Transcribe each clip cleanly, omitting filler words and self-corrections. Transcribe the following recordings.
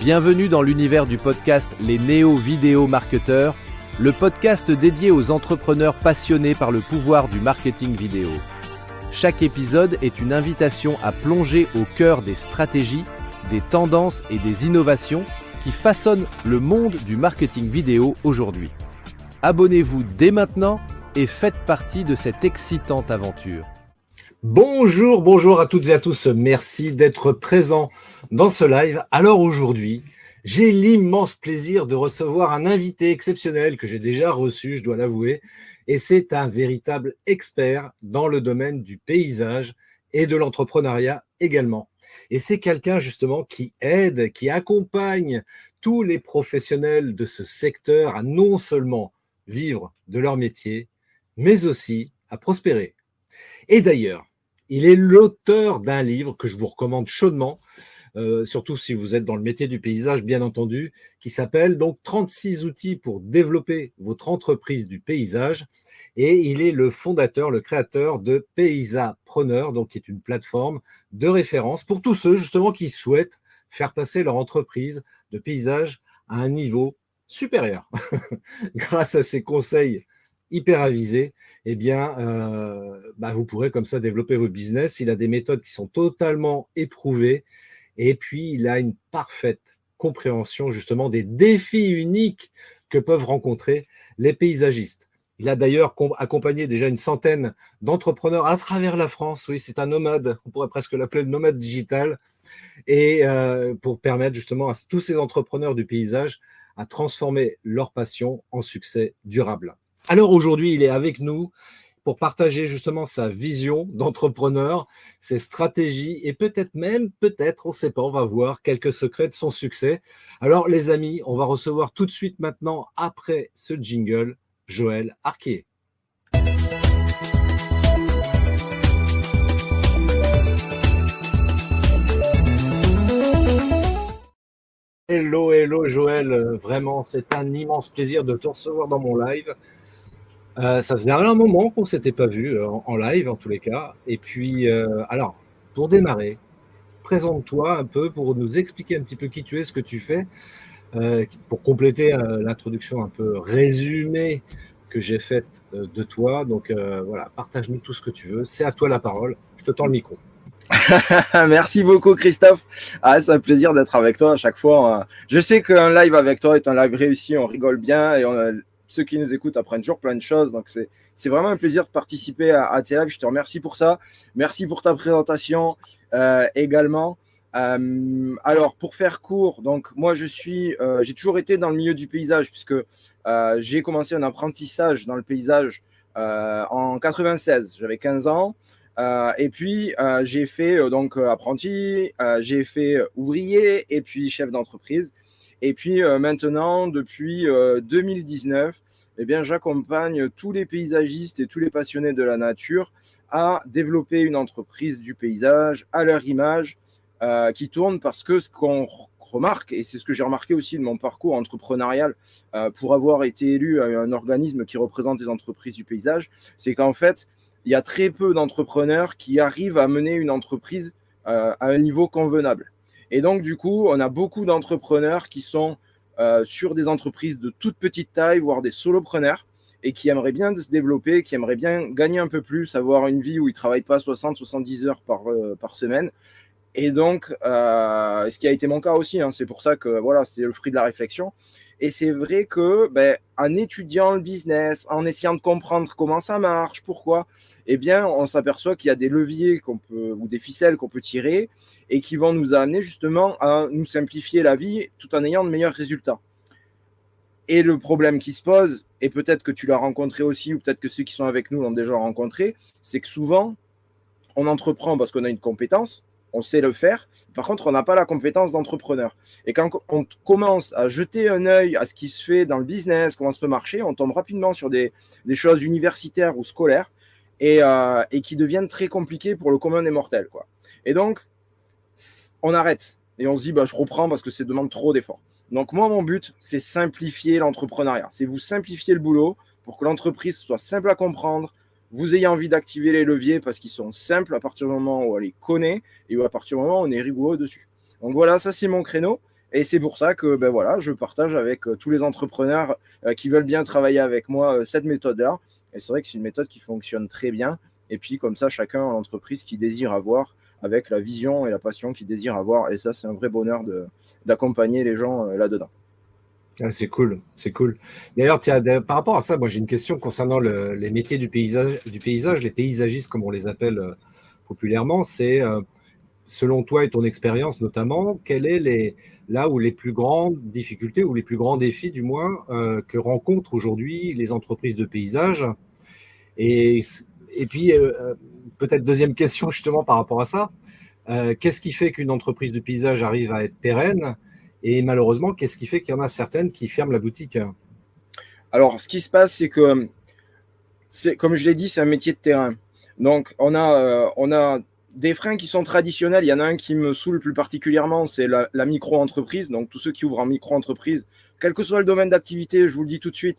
Bienvenue dans l'univers du podcast Les Néo-Vidéo Marketeurs, le podcast dédié aux entrepreneurs passionnés par le pouvoir du marketing vidéo. Chaque épisode est une invitation à plonger au cœur des stratégies, des tendances et des innovations qui façonnent le monde du marketing vidéo aujourd'hui. Abonnez-vous dès maintenant et faites partie de cette excitante aventure. Bonjour à toutes et à tous. Merci d'être présents dans ce live. Alors aujourd'hui, j'ai l'immense plaisir de recevoir un invité exceptionnel que j'ai déjà reçu, je dois l'avouer, et c'est un véritable expert dans le domaine du paysage et de l'entrepreneuriat également. Et c'est quelqu'un justement qui aide, qui accompagne tous les professionnels de ce secteur à non seulement vivre de leur métier, mais aussi à prospérer. Et d'ailleurs, il est l'auteur d'un livre que je vous recommande chaudement, surtout si vous êtes dans le métier du paysage, bien entendu, qui s'appelle donc 36 outils pour développer votre entreprise du paysage. Et il est le fondateur, le créateur de Paysapreneur, donc qui est une plateforme de référence pour tous ceux justement qui souhaitent faire passer leur entreprise de paysage à un niveau supérieur. Grâce à ses conseils hyper avisé, eh bien, vous pourrez comme ça développer votre business. Il a des méthodes qui sont totalement éprouvées et puis il a une parfaite compréhension justement des défis uniques que peuvent rencontrer les paysagistes. Il a d'ailleurs accompagné déjà une centaine d'entrepreneurs à travers la France. Oui, c'est un nomade, on pourrait presque l'appeler le nomade digital, et pour permettre justement à tous ces entrepreneurs du paysage à transformer leur passion en succès durable. Alors aujourd'hui, il est avec nous pour partager justement sa vision d'entrepreneur, ses stratégies et peut-être, on ne sait pas, on va voir quelques secrets de son succès. Alors les amis, on va recevoir tout de suite maintenant, après ce jingle, Joël Arquier. Hello Joël, vraiment c'est un immense plaisir de te recevoir dans mon live. Ça faisait un moment qu'on ne s'était pas vu en live en tous les cas. Et puis, alors, pour démarrer, présente-toi un peu pour nous expliquer un petit peu qui tu es, ce que tu fais, pour compléter l'introduction un peu résumée que j'ai faite de toi. Donc voilà, partage-nous tout ce que tu veux. C'est à toi la parole. Je te tends le micro. Merci beaucoup Christophe. C'est un plaisir d'être avec toi à chaque fois. Je sais qu'un live avec toi est un live réussi, on rigole bien et ceux qui nous écoutent apprennent toujours plein de choses. Donc c'est vraiment un plaisir de participer à tes lives. Je te remercie pour ça. Merci pour ta présentation également. Alors pour faire court, donc moi j'ai toujours été dans le milieu du paysage puisque j'ai commencé un apprentissage dans le paysage en 96. J'avais 15 ans. Et puis j'ai fait apprenti, j'ai fait ouvrier et puis chef d'entreprise. Et puis maintenant, depuis 2019, eh bien, j'accompagne tous les paysagistes et tous les passionnés de la nature à développer une entreprise du paysage à leur image qui tourne, parce que ce qu'on remarque, et c'est ce que j'ai remarqué aussi de mon parcours entrepreneurial pour avoir été élu à un organisme qui représente les entreprises du paysage, c'est qu'en fait, il y a très peu d'entrepreneurs qui arrivent à mener une entreprise à un niveau convenable. Et donc, du coup, on a beaucoup d'entrepreneurs qui sont sur des entreprises de toute petite taille, voire des solopreneurs, et qui aimeraient bien se développer, qui aimeraient bien gagner un peu plus, avoir une vie où ils ne travaillent pas 60-70 heures par semaine. Et donc, ce qui a été mon cas aussi, c'est pour ça que voilà, c'était le fruit de la réflexion. Et c'est vrai que en étudiant le business, en essayant de comprendre comment ça marche, pourquoi, eh bien, on s'aperçoit qu'il y a des leviers ou des ficelles qu'on peut tirer et qui vont nous amener justement à nous simplifier la vie tout en ayant de meilleurs résultats. Et le problème qui se pose, et peut-être que tu l'as rencontré aussi, ou peut-être que ceux qui sont avec nous l'ont déjà rencontré, c'est que souvent, on entreprend parce qu'on a une compétence, on sait le faire. Par contre, on n'a pas la compétence d'entrepreneur. Et quand on commence à jeter un œil à ce qui se fait dans le business, comment ça peut marcher, on tombe rapidement sur des choses universitaires ou scolaires et qui deviennent très compliquées pour le commun des mortels, quoi. Et donc, on arrête et on se dit, je reprends parce que ça demande trop d'efforts. Donc, moi, mon but, c'est simplifier l'entrepreneuriat. C'est vous simplifier le boulot pour que l'entreprise soit simple à comprendre, vous ayez envie d'activer les leviers parce qu'ils sont simples à partir du moment où on les connaît et à partir du moment où on est rigoureux dessus. Donc voilà, ça c'est mon créneau. Et c'est pour ça que je partage avec tous les entrepreneurs qui veulent bien travailler avec moi cette méthode-là. Et c'est vrai que c'est une méthode qui fonctionne très bien. Et puis comme ça, chacun a l'entreprise qu'il désire avoir avec la vision et la passion qu'il désire avoir. Et ça, c'est un vrai bonheur d'accompagner les gens là-dedans. Ah, c'est cool, c'est cool. D'ailleurs, par rapport à ça, moi j'ai une question concernant les métiers du paysage, les paysagistes comme on les appelle populairement. C'est selon toi et ton expérience notamment, quels est là où les plus grandes difficultés ou les plus grands défis du moins que rencontrent aujourd'hui les entreprises de paysage et, et puis peut-être deuxième question justement par rapport à ça, qu'est-ce qui fait qu'une entreprise de paysage arrive à être pérenne? Et malheureusement, qu'est-ce qui fait qu'il y en a certaines qui ferment la boutique? Alors, ce qui se passe, c'est que, comme je l'ai dit, c'est un métier de terrain. Donc, on a des freins qui sont traditionnels. Il y en a un qui me saoule plus particulièrement, c'est la micro-entreprise. Donc, tous ceux qui ouvrent en micro-entreprise, quel que soit le domaine d'activité, je vous le dis tout de suite,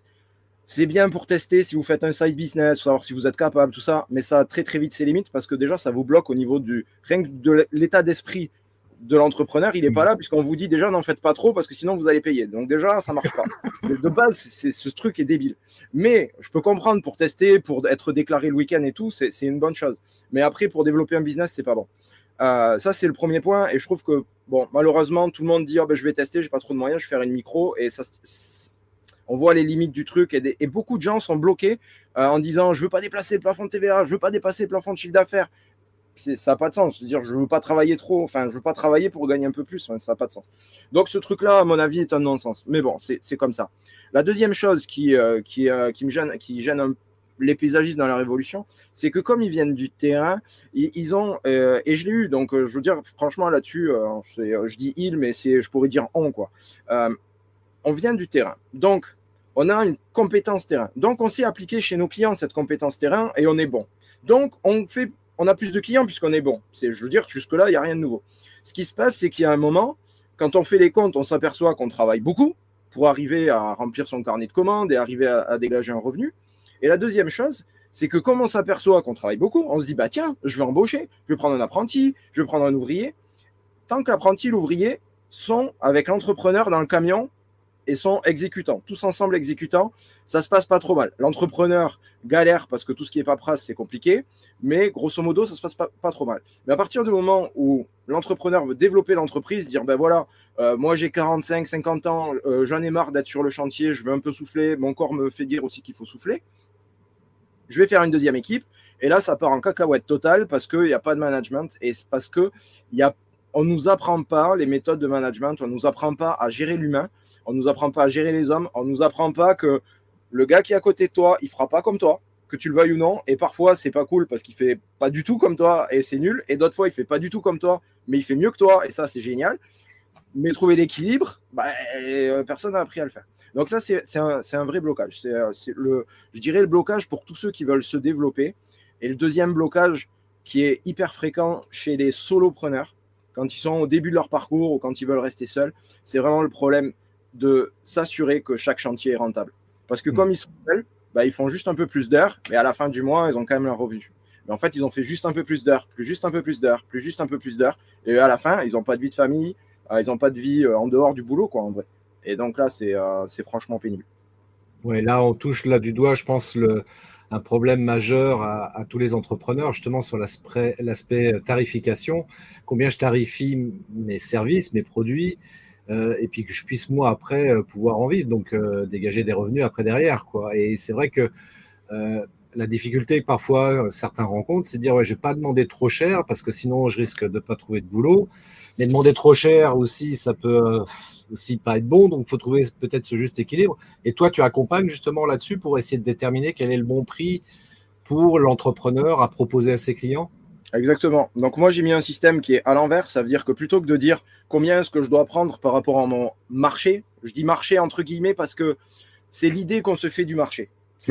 c'est bien pour tester si vous faites un side business, savoir si vous êtes capable, tout ça. Mais ça a très, très vite ses limites parce que déjà, ça vous bloque au niveau rien que de l'état d'esprit de l'entrepreneur, il n'est pas là puisqu'on vous dit déjà n'en faites pas trop parce que sinon vous allez payer. Donc déjà, ça ne marche pas. De base, ce truc est débile. Mais je peux comprendre pour tester, pour être déclaré le week-end et tout, c'est une bonne chose. Mais après, pour développer un business, c'est pas bon. Ça, c'est le premier point. Et je trouve que, bon, malheureusement, tout le monde dit je vais tester, j'ai pas trop de moyens, je vais faire une micro. Et ça, on voit les limites du truc. Et beaucoup de gens sont bloqués en disant je veux pas déplacer le plafond de TVA, je veux pas dépasser le plafond de chiffre d'affaires. Ça n'a pas de sens. C'est-à-dire, je ne veux pas travailler trop, enfin, je veux pas travailler pour gagner un peu plus, ça n'a pas de sens. Donc, ce truc-là, à mon avis, est un non-sens. Mais bon, c'est comme ça. La deuxième chose qui me gêne, qui gêne les paysagistes dans la Révolution, c'est que comme ils viennent du terrain, ils ont, et je l'ai eu, donc je veux dire, franchement, là-dessus, je dis il, mais je pourrais dire on, quoi. On vient du terrain. Donc, on a une compétence terrain. Donc, on sait appliquer chez nos clients cette compétence terrain et on est bon. Donc, on a plus de clients puisqu'on est bon. Je veux dire, jusque-là, il n'y a rien de nouveau. Ce qui se passe, c'est qu'il y a un moment, quand on fait les comptes, on s'aperçoit qu'on travaille beaucoup pour arriver à remplir son carnet de commandes et arriver à dégager un revenu. Et la deuxième chose, c'est que comme on s'aperçoit qu'on travaille beaucoup, on se dit, tiens, je vais embaucher, je vais prendre un apprenti, je vais prendre un ouvrier. Tant que l'apprenti et l'ouvrier sont avec l'entrepreneur dans le camion et sont exécutants, tous ensemble exécutants, ça se passe pas trop mal. L'entrepreneur galère parce que tout ce qui est paperasse, c'est compliqué, mais grosso modo, ça se passe pas trop mal. Mais à partir du moment où l'entrepreneur veut développer l'entreprise, dire moi j'ai 45, 50 ans, j'en ai marre d'être sur le chantier, je veux un peu souffler, mon corps me fait dire aussi qu'il faut souffler, je vais faire une deuxième équipe, et là ça part en cacahuète totale parce qu'il n'y a pas de management, et c'est parce qu'on ne nous apprend pas les méthodes de management, on ne nous apprend pas à gérer l'humain, on ne nous apprend pas à gérer les hommes, on ne nous apprend pas que le gars qui est à côté de toi, il ne fera pas comme toi, que tu le veuilles ou non, et parfois c'est pas cool parce qu'il ne fait pas du tout comme toi et c'est nul, et d'autres fois il ne fait pas du tout comme toi, mais il fait mieux que toi, et ça c'est génial. Mais trouver l'équilibre, personne n'a appris à le faire. Donc ça c'est un vrai blocage. Je dirais le blocage pour tous ceux qui veulent se développer. Et le deuxième blocage qui est hyper fréquent chez les solopreneurs, quand ils sont au début de leur parcours ou quand ils veulent rester seuls, c'est vraiment le problème de s'assurer que chaque chantier est rentable. Parce que comme ils sont seuls, ils font juste un peu plus d'heures, mais à la fin du mois, ils ont quand même leur revenu. Mais en fait, ils ont fait juste un peu plus d'heures, plus juste un peu plus d'heures, plus juste un peu plus d'heures, et à la fin, ils n'ont pas de vie de famille, ils n'ont pas de vie en dehors du boulot, quoi, en vrai. Et donc là, c'est franchement pénible. Oui, là, on touche là du doigt, je pense, un problème majeur à tous les entrepreneurs, justement sur l'aspect tarification. Combien je tarifie mes services, mes produits, et puis que je puisse, moi, après, pouvoir en vivre, donc dégager des revenus après derrière, quoi. Et c'est vrai que la difficulté que parfois certains rencontrent, c'est de dire je ne vais pas demander trop cher parce que sinon je risque de ne pas trouver de boulot. Mais demander trop cher aussi, ça peut aussi pas être bon. Donc il faut trouver peut-être ce juste équilibre. Et toi, tu accompagnes justement là-dessus pour essayer de déterminer quel est le bon prix pour l'entrepreneur à proposer à ses clients. Exactement. Donc moi, j'ai mis un système qui est à l'envers. Ça veut dire que plutôt que de dire combien est-ce que je dois prendre par rapport à mon marché, je dis marché entre guillemets parce que c'est l'idée qu'on se fait du marché.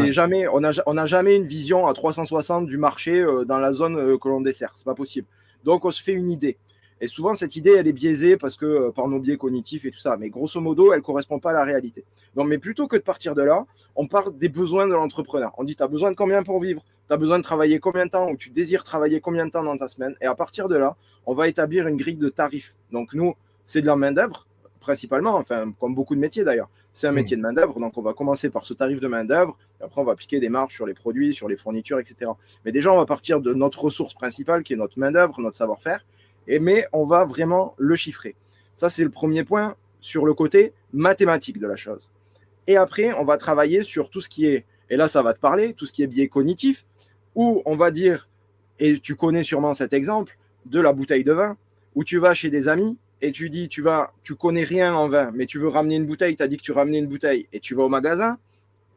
Jamais, on n'a jamais une vision à 360 du marché dans la zone que l'on dessert. C'est pas possible. Donc, on se fait une idée. Et souvent, cette idée, elle est biaisée parce que par nos biais cognitifs et tout ça. Mais grosso modo, elle ne correspond pas à la réalité. Donc, mais plutôt que de partir de là, on part des besoins de l'entrepreneur. On dit, tu as besoin de combien pour vivre? Tu as besoin de travailler combien de temps? Ou tu désires travailler combien de temps dans ta semaine? Et à partir de là, on va établir une grille de tarifs. Donc, nous, c'est de la main-d'œuvre principalement, enfin, comme beaucoup de métiers d'ailleurs. C'est un métier de main-d'œuvre, donc on va commencer par ce tarif de main-d'œuvre, après on va appliquer des marges sur les produits, sur les fournitures, etc. Mais déjà, on va partir de notre ressource principale qui est notre main-d'œuvre, notre savoir-faire, mais on va vraiment le chiffrer. Ça, c'est le premier point sur le côté mathématique de la chose. Et après, on va travailler sur tout ce qui est, et là, ça va te parler, tout ce qui est biais cognitif, où on va dire, et tu connais sûrement cet exemple, de la bouteille de vin, où tu vas chez des amis, et tu dis, tu connais rien en vin, mais tu veux ramener une bouteille, tu as dit que tu ramenais une bouteille, et tu vas au magasin,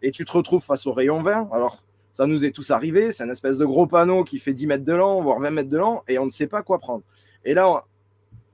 et tu te retrouves face au rayon vin. Alors, ça nous est tous arrivé, c'est un espèce de gros panneau qui fait 10 mètres de long, voire 20 mètres de long, et on ne sait pas quoi prendre. Et là,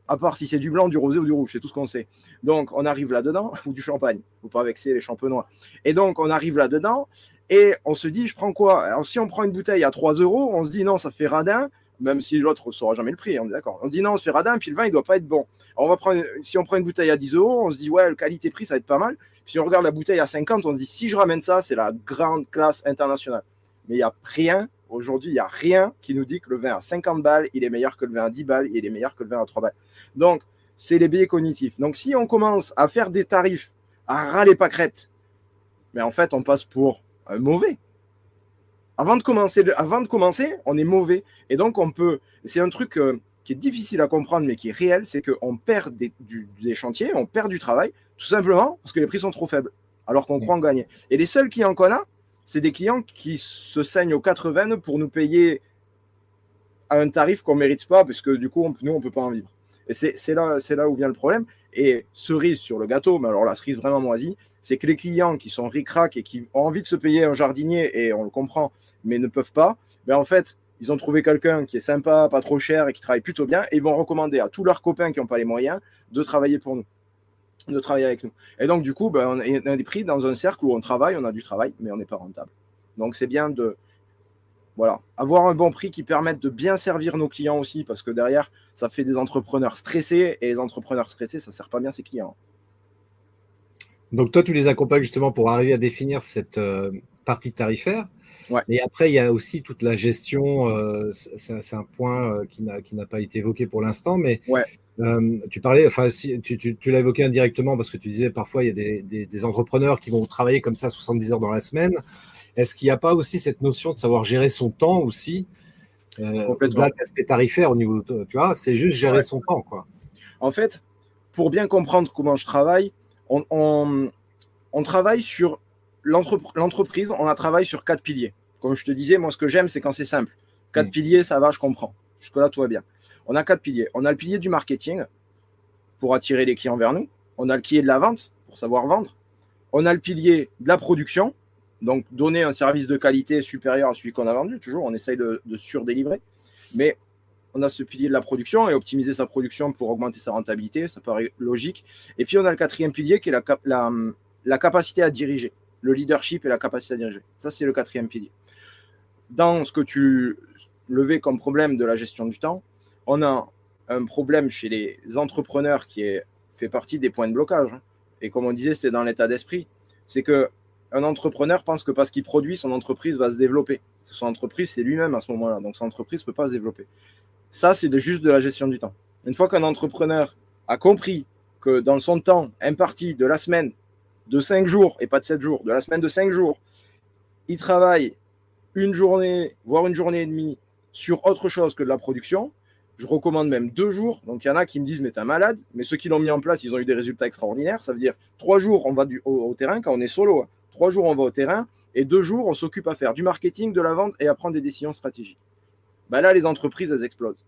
à part si c'est du blanc, du rosé ou du rouge, c'est tout ce qu'on sait. Donc, on arrive là-dedans, ou du champagne, faut pas vexer les champenois. Et donc, on arrive là-dedans, et on se dit, je prends quoi? Alors, si on prend une bouteille à 3 euros, on se dit, non, ça fait radin, même si l'autre ne saura jamais le prix, on est d'accord. On se dit non, on se fait radin, puis le vin, il ne doit pas être bon. Alors si on prend une bouteille à 10 euros, on se dit ouais, le qualité-prix, ça va être pas mal. Puis si on regarde la bouteille à 50, on se dit si je ramène ça, c'est la grande classe internationale. Mais il n'y a rien, aujourd'hui, il n'y a rien qui nous dit que le vin à 50 balles, il est meilleur que le vin à 10 balles, il est meilleur que le vin à 3 balles. Donc, c'est les biais cognitifs. Donc, si on commence à faire des tarifs à ras les pâquerettes, mais en fait, on passe pour un mauvais. Avant de commencer, on est mauvais. Et donc, c'est un truc qui est difficile à comprendre, mais qui est réel, c'est qu'on perd des chantiers, on perd du travail, tout simplement parce que les prix sont trop faibles, alors qu'on croit en gagner. Et les seuls clients qu'on a, c'est des clients qui se saignent aux 80 pour nous payer à un tarif qu'on ne mérite pas, parce que du coup, nous, on ne peut pas en vivre. Et c'est là où vient le problème. Et cerise sur le gâteau, mais alors la cerise vraiment moisie, c'est que les clients qui sont ric-rac et qui ont envie de se payer un jardinier, et on le comprend, mais ne peuvent pas, ben en fait, ils ont trouvé quelqu'un qui est sympa, pas trop cher et qui travaille plutôt bien, et ils vont recommander à tous leurs copains qui n'ont pas les moyens de travailler pour nous, de travailler avec nous. Et donc, du coup, ben, on est pris dans un cercle où on travaille, on a du travail, mais on n'est pas rentable. Donc, c'est bien de avoir un bon prix qui permette de bien servir nos clients aussi, parce que derrière, ça fait des entrepreneurs stressés, et les entrepreneurs stressés, ça ne sert pas bien ses clients. Donc, toi, tu les accompagnes justement pour arriver à définir cette partie tarifaire. Ouais. Et après, il y a aussi toute la gestion. C'est un point qui n'a pas été évoqué pour l'instant, mais ouais. Tu parlais, enfin, tu l'as évoqué indirectement parce que tu disais parfois il y a des entrepreneurs qui vont travailler comme ça 70 heures dans la semaine. Est-ce qu'il n'y a pas aussi cette notion de savoir gérer son temps aussi, au-delà de l'aspect tarifaire au niveau, tu vois, c'est juste gérer son temps, quoi. En fait, pour bien comprendre comment je travaille, on travaille sur l'entreprise, on a travaillé sur 4 piliers. Comme je te disais, moi, ce que j'aime, c'est quand c'est simple. 4 piliers, ça va, je comprends. Jusque-là, tout va bien. On a 4 piliers. On a le pilier du marketing pour attirer les clients vers nous. On a le pilier de la vente pour savoir vendre. On a le pilier de la production, donc donner un service de qualité supérieur à celui qu'on a vendu. Toujours, on essaye de surdélivrer. Mais on a ce pilier de la production et optimiser sa production pour augmenter sa rentabilité. Ça paraît logique. Et puis, on a le 4e pilier qui est la capacité à diriger, le leadership et la capacité à diriger. Ça, c'est le 4e pilier. Dans ce que tu levais comme problème de la gestion du temps, on a un problème chez les entrepreneurs qui fait partie des points de blocage. Et comme on disait, c'est dans l'état d'esprit. C'est qu'un entrepreneur pense que parce qu'il produit, son entreprise va se développer. Son entreprise, c'est lui-même à ce moment-là. Donc, son entreprise ne peut pas se développer. Ça, c'est juste de la gestion du temps. Une fois qu'un entrepreneur a compris que dans son temps imparti de la semaine de 5 jours, et pas de 7 jours, de la semaine de 5 jours, il travaille une journée, voire une journée et demie sur autre chose que de la production. Je recommande même 2 jours. Donc, il y en a qui me disent, mais t'es un malade. Mais ceux qui l'ont mis en place, ils ont eu des résultats extraordinaires. Ça veut dire 3 jours, on va au terrain quand on est solo. 3 jours, on va au terrain. Et 2 jours, on s'occupe à faire du marketing, de la vente et à prendre des décisions stratégiques. Ben là, les entreprises, elles explosent.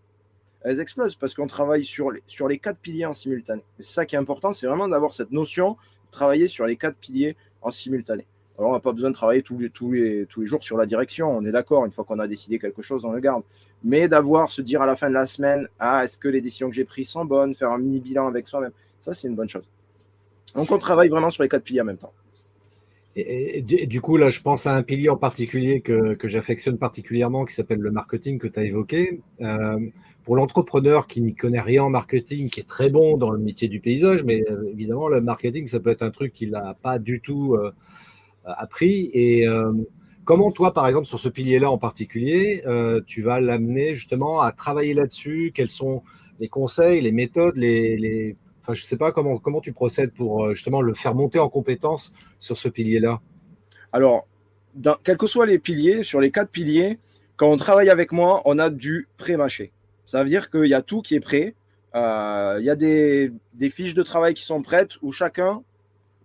Elles explosent parce qu'on travaille sur les 4 piliers en simultané. C'est ça qui est important, c'est vraiment d'avoir cette notion de travailler sur les 4 piliers en simultané. Alors, on n'a pas besoin de travailler tous les jours sur la direction, on est d'accord, une fois qu'on a décidé quelque chose, on le garde. Mais se dire à la fin de la semaine, est-ce que les décisions que j'ai prises sont bonnes, faire un mini bilan avec soi-même, ça c'est une bonne chose. Donc, on travaille vraiment sur les 4 piliers en même temps. Et du coup, là, je pense à un pilier en particulier que j'affectionne particulièrement, qui s'appelle le marketing que tu as évoqué. Pour l'entrepreneur qui n'y connaît rien en marketing, qui est très bon dans le métier du paysage, mais évidemment, le marketing, ça peut être un truc qu'il n'a pas du tout appris. Et comment toi, par exemple, sur ce pilier-là en particulier, tu vas l'amener justement à travailler là-dessus? Quels sont les conseils, les méthodes, Enfin, je ne sais pas comment tu procèdes pour justement le faire monter en compétence sur ce pilier-là. Alors, quels que soient les piliers, sur les 4 piliers, quand on travaille avec moi, on a du pré-mâché. Ça veut dire qu'il y a tout qui est prêt. Il y a des fiches de travail qui sont prêtes où chacun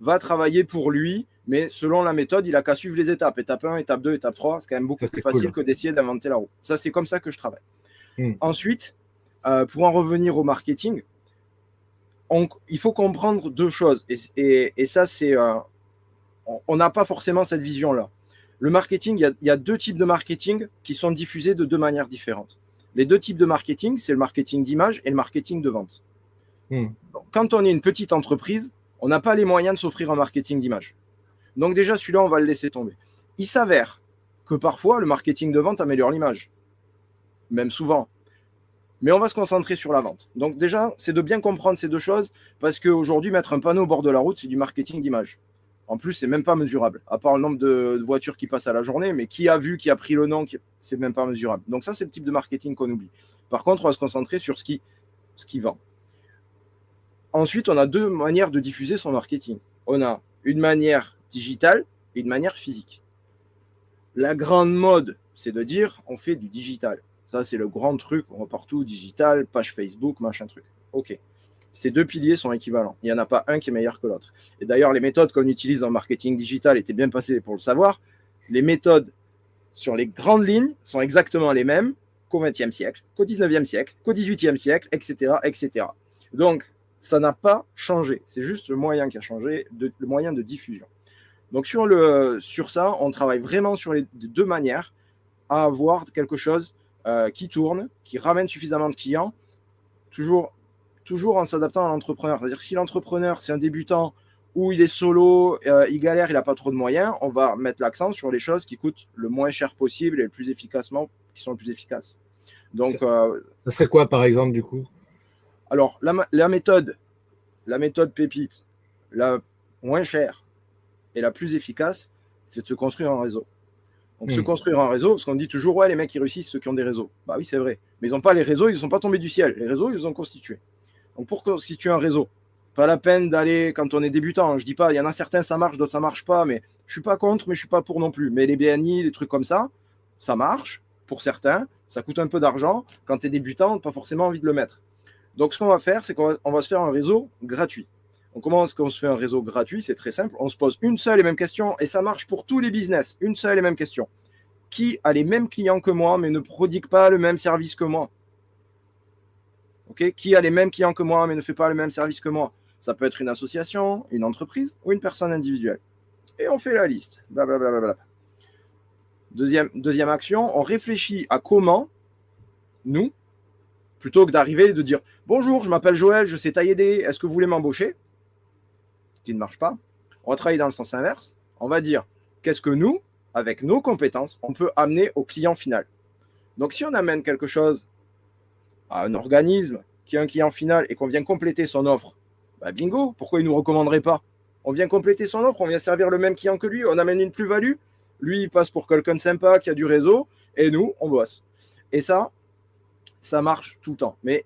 va travailler pour lui, mais selon la méthode, il n'a qu'à suivre les étapes. Étape 1, étape 2, étape 3. C'est quand même beaucoup plus facile que d'essayer d'inventer la roue. Ça, c'est comme ça que je travaille. Ensuite, pour en revenir au marketing, il faut comprendre 2 choses. Et ça, c'est... on n'a pas forcément cette vision-là. Le marketing, il y a 2 types de marketing qui sont diffusés de 2 manières différentes. Les 2 types de marketing, c'est le marketing d'image et le marketing de vente. Donc, quand on est une petite entreprise, on n'a pas les moyens de s'offrir un marketing d'image. Donc déjà, celui-là, on va le laisser tomber. Il s'avère que parfois, le marketing de vente améliore l'image. Même souvent. Mais on va se concentrer sur la vente. Donc déjà, c'est de bien comprendre ces 2 choses, parce qu'aujourd'hui, mettre un panneau au bord de la route, c'est du marketing d'image. En plus, c'est même pas mesurable, à part le nombre de voitures qui passent à la journée, mais qui a vu, qui a pris le nom, c'est même pas mesurable. Donc ça, c'est le type de marketing qu'on oublie. Par contre, on va se concentrer sur ce qui vend. Ensuite, on a 2 manières de diffuser son marketing. On a une manière digitale et une manière physique. La grande mode, c'est de dire, on fait du digital. Ça, c'est le grand truc, on va partout, digital, page Facebook, machin truc. OK. Ces 2 piliers sont équivalents. Il n'y en a pas un qui est meilleur que l'autre. Et d'ailleurs, les méthodes qu'on utilise dans le marketing digital étaient bien passées pour le savoir. Les méthodes sur les grandes lignes sont exactement les mêmes qu'au XXe siècle, qu'au XIXe siècle, qu'au XVIIIe siècle, etc., etc. Donc, ça n'a pas changé. C'est juste le moyen qui a changé, le moyen de diffusion. Donc, sur ça, on travaille vraiment sur les 2 manières à avoir quelque chose qui tourne, qui ramène suffisamment de clients, toujours en s'adaptant à l'entrepreneur. C'est-à-dire que si l'entrepreneur, c'est un débutant ou il est solo, il galère, il n'a pas trop de moyens, on va mettre l'accent sur les choses qui coûtent le moins cher possible et qui sont le plus efficaces. Donc, ça serait quoi, par exemple, du coup? Alors, la méthode pépite, la moins chère et la plus efficace, c'est de se construire un réseau. Donc, se construire un réseau, parce qu'on dit toujours, ouais, les mecs, ils réussissent, ceux qui ont des réseaux. Bah oui, c'est vrai. Mais ils n'ont pas les réseaux, ils ne sont pas tombés du ciel. Les réseaux, ils les ont constitués. Donc, pour constituer un réseau, pas la peine d'aller quand on est débutant. Je dis pas, il y en a certains, ça marche, d'autres, ça marche pas. Mais je suis pas contre, mais je suis pas pour non plus. Mais les BNI, les trucs comme ça marche pour certains. Ça coûte un peu d'argent. Quand tu es débutant, pas forcément envie de le mettre. Donc, ce qu'on va faire, c'est qu'on va se faire un réseau gratuit. Donc, comment est-ce qu'on se fait un réseau gratuit? C'est très simple. On se pose une seule et même question et ça marche pour tous les business. Une seule et même question. Qui a les mêmes clients que moi, mais ne prodigue pas le même service que moi? Okay. Qui a les mêmes clients que moi, mais ne fait pas le même service que moi? Ça peut être une association, une entreprise ou une personne individuelle. Et on fait la liste. Blablabla. Deuxième action, on réfléchit à comment, nous, plutôt que d'arriver et de dire « Bonjour, je m'appelle Joël, je sais tailler des... Est-ce que vous voulez m'embaucher ?» Ce qui ne marche pas. On va travailler dans le sens inverse. On va dire « Qu'est-ce que nous, avec nos compétences, on peut amener au client final ?» Donc, si on amène quelque chose à un organisme qui a un client final et qu'on vient compléter son offre, bah bingo, pourquoi il ne nous recommanderait pas? On vient compléter son offre, on vient servir le même client que lui, on amène une plus-value, lui il passe pour quelqu'un de sympa qui a du réseau, et nous, on bosse. Et ça marche tout le temps. Mais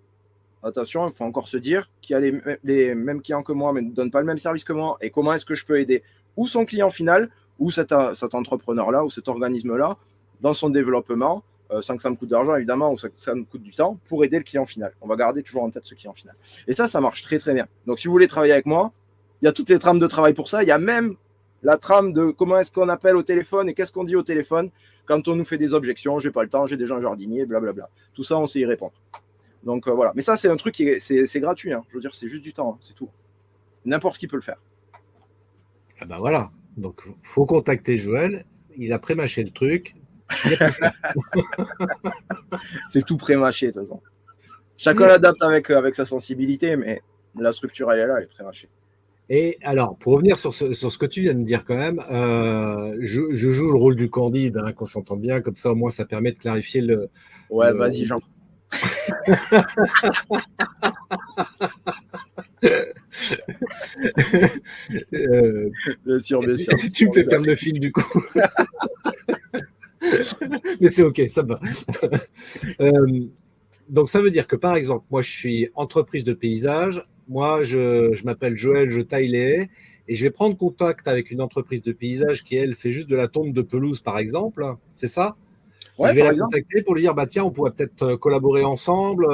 attention, il faut encore se dire qu'il y a les mêmes clients que moi, mais ne donne pas le même service que moi, et comment est-ce que je peux aider ou son client final, ou cet entrepreneur-là, ou cet organisme-là, dans son développement, sans que ça me coûte d'argent évidemment, ou ça me coûte du temps, pour aider le client final. On va garder toujours en tête ce client final. Et ça marche très très bien. Donc si vous voulez travailler avec moi, il y a toutes les trames de travail pour ça. Il y a même la trame de comment est-ce qu'on appelle au téléphone et qu'est-ce qu'on dit au téléphone quand on nous fait des objections, j'ai pas le temps, j'ai déjà un jardinier, blablabla. Tout ça, on sait y répondre. Donc voilà. Mais ça, c'est un truc qui c'est gratuit. Hein. Je veux dire, c'est juste du temps, hein. C'est tout. N'importe qui peut le faire. Ah ben voilà. Donc, il faut contacter Joël. Il a pré-mâché le truc. C'est tout pré-mâché, de toute façon. Chacun l'adapte avec sa sensibilité, mais la structure, elle est là, elle est pré-mâchée. Et alors, pour revenir sur ce que tu viens de dire quand même, je joue le rôle du Candide, hein, qu'on s'entende bien, comme ça au moins ça permet de clarifier le... Ouais, vas-y Jean. Bien sûr. Tu me fais perdre le fil du coup. Mais c'est ok, ça va. Donc ça veut dire que par exemple, moi je suis entreprise de paysage, moi, je m'appelle Joël, je taille les haies et je vais prendre contact avec une entreprise de paysage qui, elle, fait juste de la tonte de pelouse, par exemple. C'est ça? Je Ouais, vais par la exemple. contacter pour lui dire, bah tiens, on pourrait peut-être collaborer ensemble.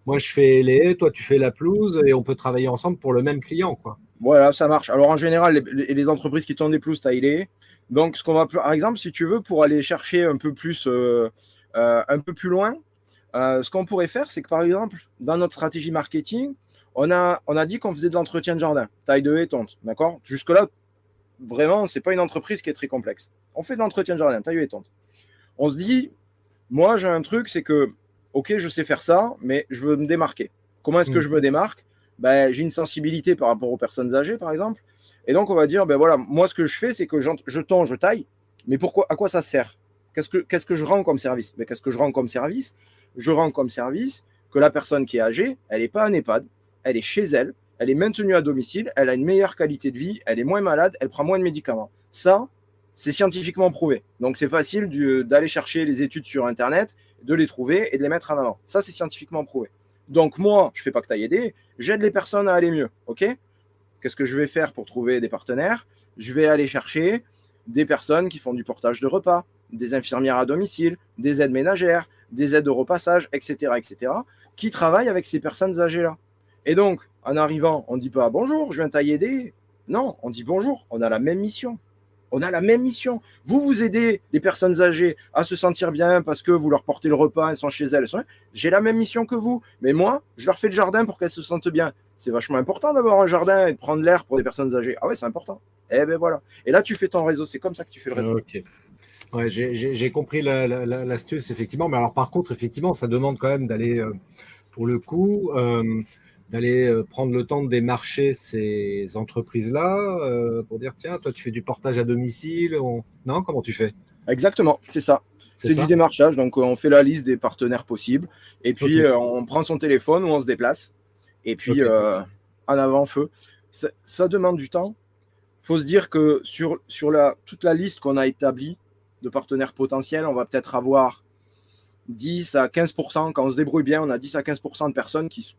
Moi, je fais les haies, toi, tu fais la pelouse et on peut travailler ensemble pour le même client, quoi. Voilà, ça marche. Alors en général, les entreprises qui tournent des pelouses taillées. Donc, ce qu'on va, par exemple, si tu veux, pour aller chercher un peu plus loin, ce qu'on pourrait faire, c'est que par exemple, dans notre stratégie marketing, on a dit qu'on faisait de l'entretien de jardin, taille de haie, tonte. D'accord? Jusque-là, vraiment, c'est pas une entreprise qui est très complexe. On fait de l'entretien de jardin, taille de haie, tonte. On se dit, moi, j'ai un truc, c'est que, ok, je sais faire ça, mais je veux me démarquer. Comment est-ce que Mm. je me démarque? Ben, j'ai une sensibilité par rapport aux personnes âgées, par exemple. Et donc, on va dire, ben voilà, moi, ce que je fais, c'est que je tends, je taille. Mais pourquoi, à quoi ça sert? Qu'est-ce que je rends comme service? Ben, qu'est-ce que je rends comme service? Je rends comme service que la personne qui est âgée, elle n'est pas un EHPAD, elle est chez elle, elle est maintenue à domicile, elle a une meilleure qualité de vie, elle est moins malade, elle prend moins de médicaments. Ça, c'est scientifiquement prouvé. Donc, c'est facile d'aller chercher les études sur Internet, de les trouver et de les mettre en avant. Ça, c'est scientifiquement prouvé. Donc, moi, je ne fais pas que tailler des, j'aide les personnes à aller mieux. OK? Qu'est-ce que je vais faire pour trouver des partenaires? Je vais aller chercher des personnes qui font du portage de repas, des infirmières à domicile, des aides ménagères, des aides au repassage, etc., etc., qui travaillent avec ces personnes âgées-là. Et donc, en arrivant, on ne dit pas bonjour, je viens tailler des. Non, on dit bonjour, on a la même mission. On a la même mission. Vous aidez les personnes âgées à se sentir bien parce que vous leur portez le repas, elles sont chez elles. J'ai la même mission que vous. Mais moi, je leur fais le jardin pour qu'elles se sentent bien. C'est vachement important d'avoir un jardin et de prendre l'air pour les personnes âgées. Ah ouais, c'est important. Eh ben voilà. Et là, tu fais ton réseau. C'est comme ça que tu fais le réseau. Ok. Ouais, j'ai compris l'astuce, effectivement. Mais alors, par contre, effectivement, ça demande quand même d'aller, pour le coup, d'aller prendre le temps de démarcher ces entreprises-là pour dire, tiens, toi, tu fais du portage à domicile. Non, comment tu fais? Exactement, c'est ça. C'est C'est du ça? démarchage. Donc, on fait la liste des partenaires possibles. Et Ok, puis, on prend son téléphone ou on se déplace. Et puis, ok. en avant, feu. Ça demande du temps. Il faut se dire que sur toute la liste qu'on a établie de partenaires potentiels, on va peut-être avoir 10 à 15%. Quand on se débrouille bien, on a 10 à 15% de personnes qui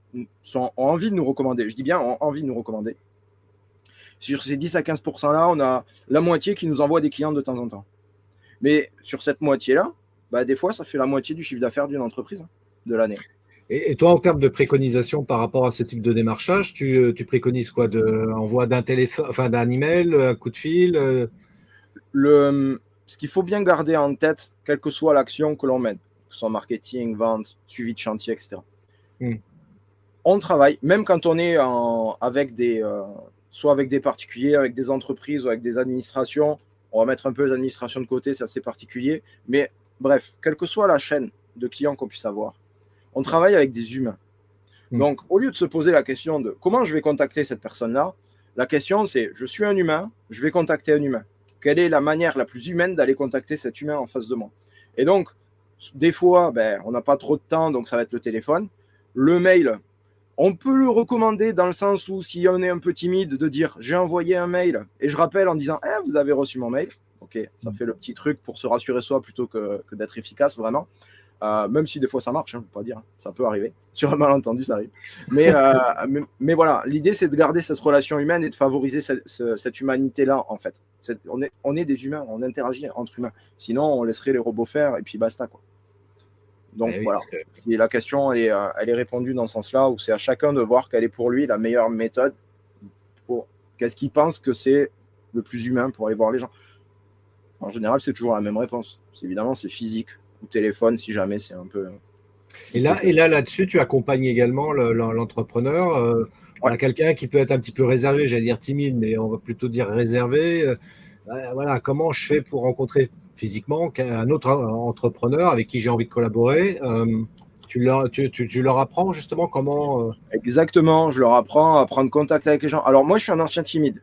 ont envie de nous recommander. Je dis bien, ont envie de nous recommander. Sur ces 10 à 15%-là, on a la moitié qui nous envoie des clients de temps en temps. Mais sur cette moitié-là, bah, des fois, ça fait la moitié du chiffre d'affaires d'une entreprise de l'année. Et toi, en termes de préconisation par rapport à ce type de démarchage, tu préconises quoi? Envoi d'un téléphone, enfin d'un email, un coup de fil Ce qu'il faut bien garder en tête, quelle que soit l'action que l'on mène, que ce soit marketing, vente, suivi de chantier, etc. Hmm. On travaille, même quand on est soit avec des particuliers, avec des entreprises ou avec des administrations. On va mettre un peu les administrations de côté, c'est assez particulier. Mais bref, quelle que soit la chaîne de clients qu'on puisse avoir, on travaille avec des humains. Donc, au lieu de se poser la question de comment je vais contacter cette personne-là, la question c'est, je suis un humain, je vais contacter un humain. Quelle est la manière la plus humaine d'aller contacter cet humain en face de moi? Et donc, des fois, on n'a pas trop de temps, donc ça va être le téléphone. Le mail, on peut le recommander dans le sens où si on est un peu timide, de dire j'ai envoyé un mail et je rappelle en disant vous avez reçu mon mail. Ok, ça fait le petit truc pour se rassurer soi plutôt que d'être efficace vraiment. Même si des fois ça marche, je ne veux pas dire, ça peut arriver. Sur un malentendu, ça arrive. Mais voilà, l'idée c'est de garder cette relation humaine et de favoriser cette humanité-là en fait. On est des humains, on interagit entre humains. Sinon, on laisserait les robots faire et puis basta quoi. Donc oui, voilà. Et la question, elle est répondue dans ce sens-là, où c'est à chacun de voir quelle est pour lui la meilleure méthode. Qu'est-ce qu'il pense que c'est le plus humain pour aller voir les gens. En général, c'est toujours la même réponse. Évidemment, c'est physique ou téléphone si jamais c'est un peu. Et là-dessus, tu accompagnes également l'entrepreneur. Ouais. Quelqu'un qui peut être un petit peu réservé, j'allais dire timide, mais on va plutôt dire réservé. Voilà, comment je fais pour rencontrer physiquement un autre entrepreneur avec qui j'ai envie de collaborer? Tu leur apprends justement comment. Exactement, je leur apprends à prendre contact avec les gens. Alors moi, je suis un ancien timide.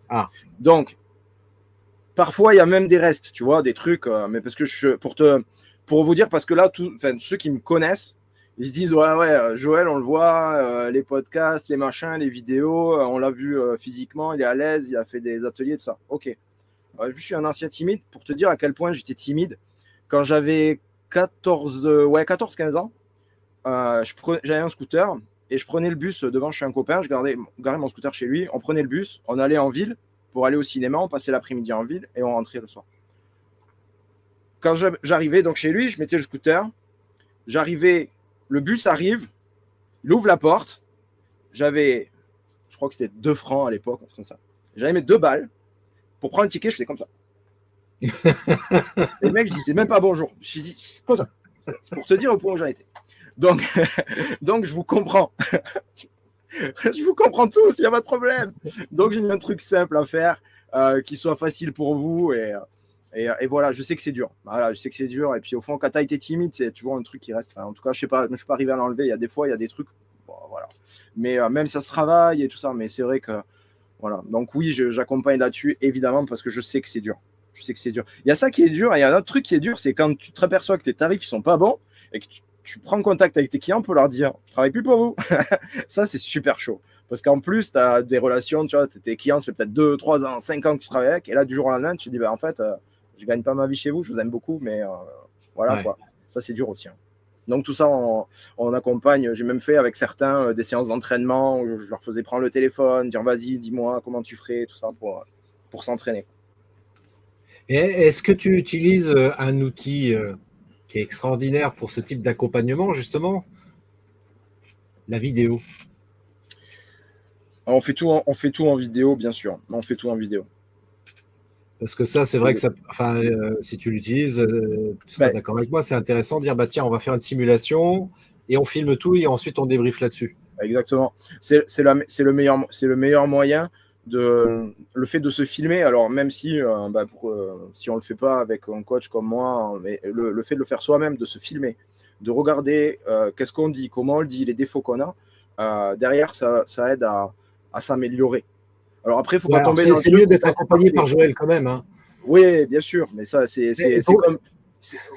Ah. Donc, parfois, il y a même des restes, tu vois, des trucs. Mais parce que pour vous dire, parce que là, ceux qui me connaissent, ils se disent ouais, Joël, on le voit, les podcasts, les machins, les vidéos, on l'a vu physiquement, il est à l'aise, il a fait des ateliers, tout ça. Ok. Je suis un ancien timide pour te dire à quel point j'étais timide. Quand j'avais 14-15 ans, j'avais un scooter et je prenais le bus devant chez un copain, je garais mon scooter chez lui, on prenait le bus, on allait en ville pour aller au cinéma, on passait l'après-midi en ville et on rentrait le soir. Quand j'arrivais donc chez lui, je mettais le scooter, j'arrivais, le bus arrive, il ouvre la porte, j'avais, je crois que c'était 2 francs à l'époque, comme ça. J'allais mettre 2 balles, pour prendre un ticket, je faisais comme ça. Et le mec, je disais même pas bonjour, je dis, c'est comme ça, c'est pour te dire au point où j'en étais. Donc, donc je vous comprends. Je vous comprends tous, il n'y a pas de problème. Donc, j'ai mis un truc simple à faire, qui soit facile pour vous. Et voilà, je sais que c'est dur. Voilà, je sais que c'est dur. Et puis, au fond, quand tu as été timide, c'est toujours un truc qui reste. Enfin, en tout cas, je ne suis pas arrivé à l'enlever. Il y a des fois, il y a des trucs. Bon, voilà. Mais même ça se travaille et tout ça. Mais c'est vrai que. Voilà. Donc, oui, j'accompagne là-dessus, évidemment, parce que je sais que c'est dur. Je sais que c'est dur. Il y a ça qui est dur. Et il y a un autre truc qui est dur, c'est quand tu te aperçois que tes tarifs ne sont pas bons et que tu prends contact avec tes clients pour leur dire je travaille plus pour vous. Ça, c'est super chaud. Parce qu'en plus, tu as des relations, tu vois, tes clients, ça fait peut-être 2, 3 ans, 5 ans que tu travailles avec. Et là, du jour au lendemain, tu te dis en fait, je gagne pas ma vie chez vous, je vous aime beaucoup, mais voilà ouais. Quoi. Ça, c'est dur aussi. Hein. Donc, tout ça, on accompagne. J'ai même fait avec certains des séances d'entraînement où je leur faisais prendre le téléphone, dire vas-y, dis-moi comment tu ferais, tout ça pour s'entraîner. Et est-ce que tu utilises un outil qui est extraordinaire pour ce type d'accompagnement, justement, la vidéo? Alors, on fait tout en vidéo, bien sûr. On fait tout en vidéo. Parce que ça, c'est vrai que ça, enfin, si tu l'utilises, tu seras d'accord avec moi, c'est intéressant de dire, bah tiens, on va faire une simulation et on filme tout et ensuite on débriefe là-dessus. Exactement. C'est le meilleur moyen le fait de se filmer. Alors même si si on le fait pas avec un coach comme moi, mais le fait de le faire soi-même, de se filmer, de regarder qu'est-ce qu'on dit, comment on le dit, les défauts qu'on a, derrière ça aide à s'améliorer. Alors après, il faut pas tomber dans c'est mieux d'être accompagné par Joël quand même. Hein. Oui, bien sûr, mais ça c'est comme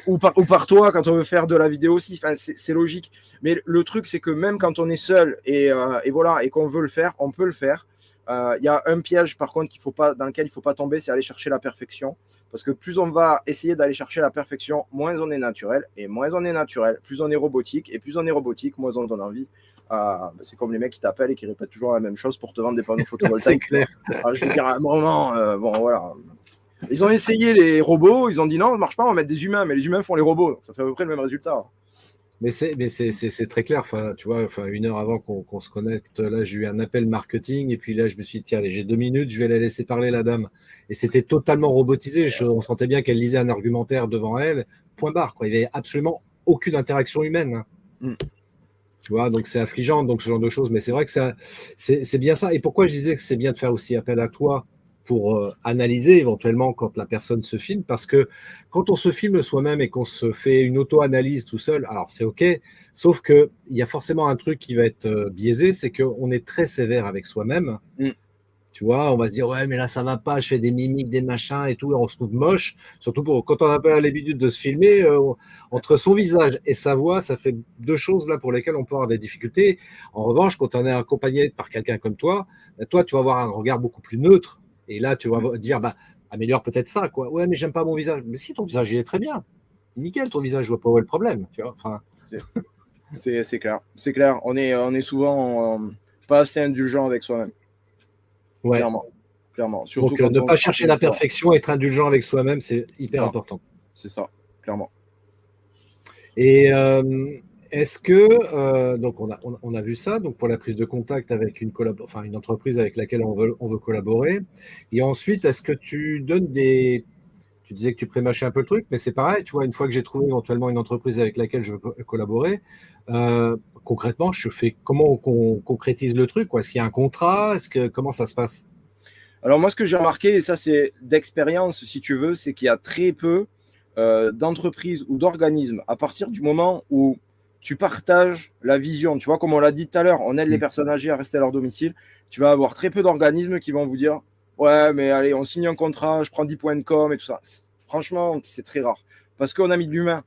ou par toi quand on veut faire de la vidéo aussi. Enfin, c'est logique. Mais le truc, c'est que même quand on est seul et voilà et qu'on veut le faire, on peut le faire. Il y a un piège par contre dans lequel il ne faut pas tomber, c'est aller chercher la perfection. Parce que plus on va essayer d'aller chercher la perfection, moins on est naturel. Et moins on est naturel, plus on est robotique. Et plus on est robotique, moins on donne envie. C'est comme les mecs qui t'appellent et qui répètent toujours la même chose pour te vendre des panneaux photovoltaïques. C'est clair. Je veux dire, à un moment, bon voilà. Ils ont essayé les robots, ils ont dit non, ça ne marche pas, on va mettre des humains. Mais les humains font les robots, donc ça fait à peu près le même résultat. Mais c'est très clair. Enfin, tu vois, enfin, 1 heure avant qu'on se connecte, là, j'ai eu un appel marketing et puis là, je me suis dit, tiens, allez, j'ai 2 minutes, je vais la laisser parler, la dame. Et c'était totalement robotisé. On sentait bien qu'elle lisait un argumentaire devant elle, point barre, quoi. Il n'y avait absolument aucune interaction humaine. Hein. Tu vois, donc c'est affligeant, donc ce genre de choses. Mais c'est vrai que c'est bien ça. Et pourquoi je disais que c'est bien de faire aussi appel à toi pour analyser éventuellement quand la personne se filme, parce que quand on se filme soi-même et qu'on se fait une auto-analyse tout seul, alors c'est OK, sauf qu'il y a forcément un truc qui va être biaisé, c'est qu'on est très sévère avec soi-même. Tu vois, on va se dire, ouais, mais là, ça va pas, je fais des mimiques, des machins et tout, et on se trouve moche. Surtout quand on n'a pas l'habitude de se filmer, entre son visage et sa voix, ça fait 2 choses là pour lesquelles on peut avoir des difficultés. En revanche, quand on est accompagné par quelqu'un comme toi, toi, tu vas avoir un regard beaucoup plus neutre. Et là, tu vas dire, bah, améliore peut-être ça, quoi. Ouais, mais j'aime pas mon visage. Mais si, ton visage, il est très bien. Nickel, ton visage, je vois pas où est le problème. Tu vois, enfin... C'est clair. C'est clair. On est souvent pas assez indulgent avec soi-même. Ouais. Clairement. Surtout donc, ne pas chercher la perfection, être indulgent avec soi-même, c'est hyper important. C'est ça, clairement. Et est-ce que, donc on a vu ça, donc pour la prise de contact avec une entreprise avec laquelle on veut collaborer, et ensuite, est-ce que tu donnes tu disais que tu prémâchais un peu le truc, mais c'est pareil, tu vois, une fois que j'ai trouvé éventuellement une entreprise avec laquelle je veux collaborer, concrètement, comment on concrétise le truc, quoi? Est-ce qu'il y a un contrat? Comment ça se passe? Alors moi, ce que j'ai remarqué, et ça c'est d'expérience si tu veux, c'est qu'il y a très peu d'entreprises ou d'organismes à partir du moment où tu partages la vision. Tu vois, comme on l'a dit tout à l'heure, on aide les personnes âgées à rester à leur domicile. Tu vas avoir très peu d'organismes qui vont vous dire ouais, mais allez, on signe un contrat, je prends 10 points de com et tout ça. Franchement, c'est très rare parce qu'on a mis de l'humain.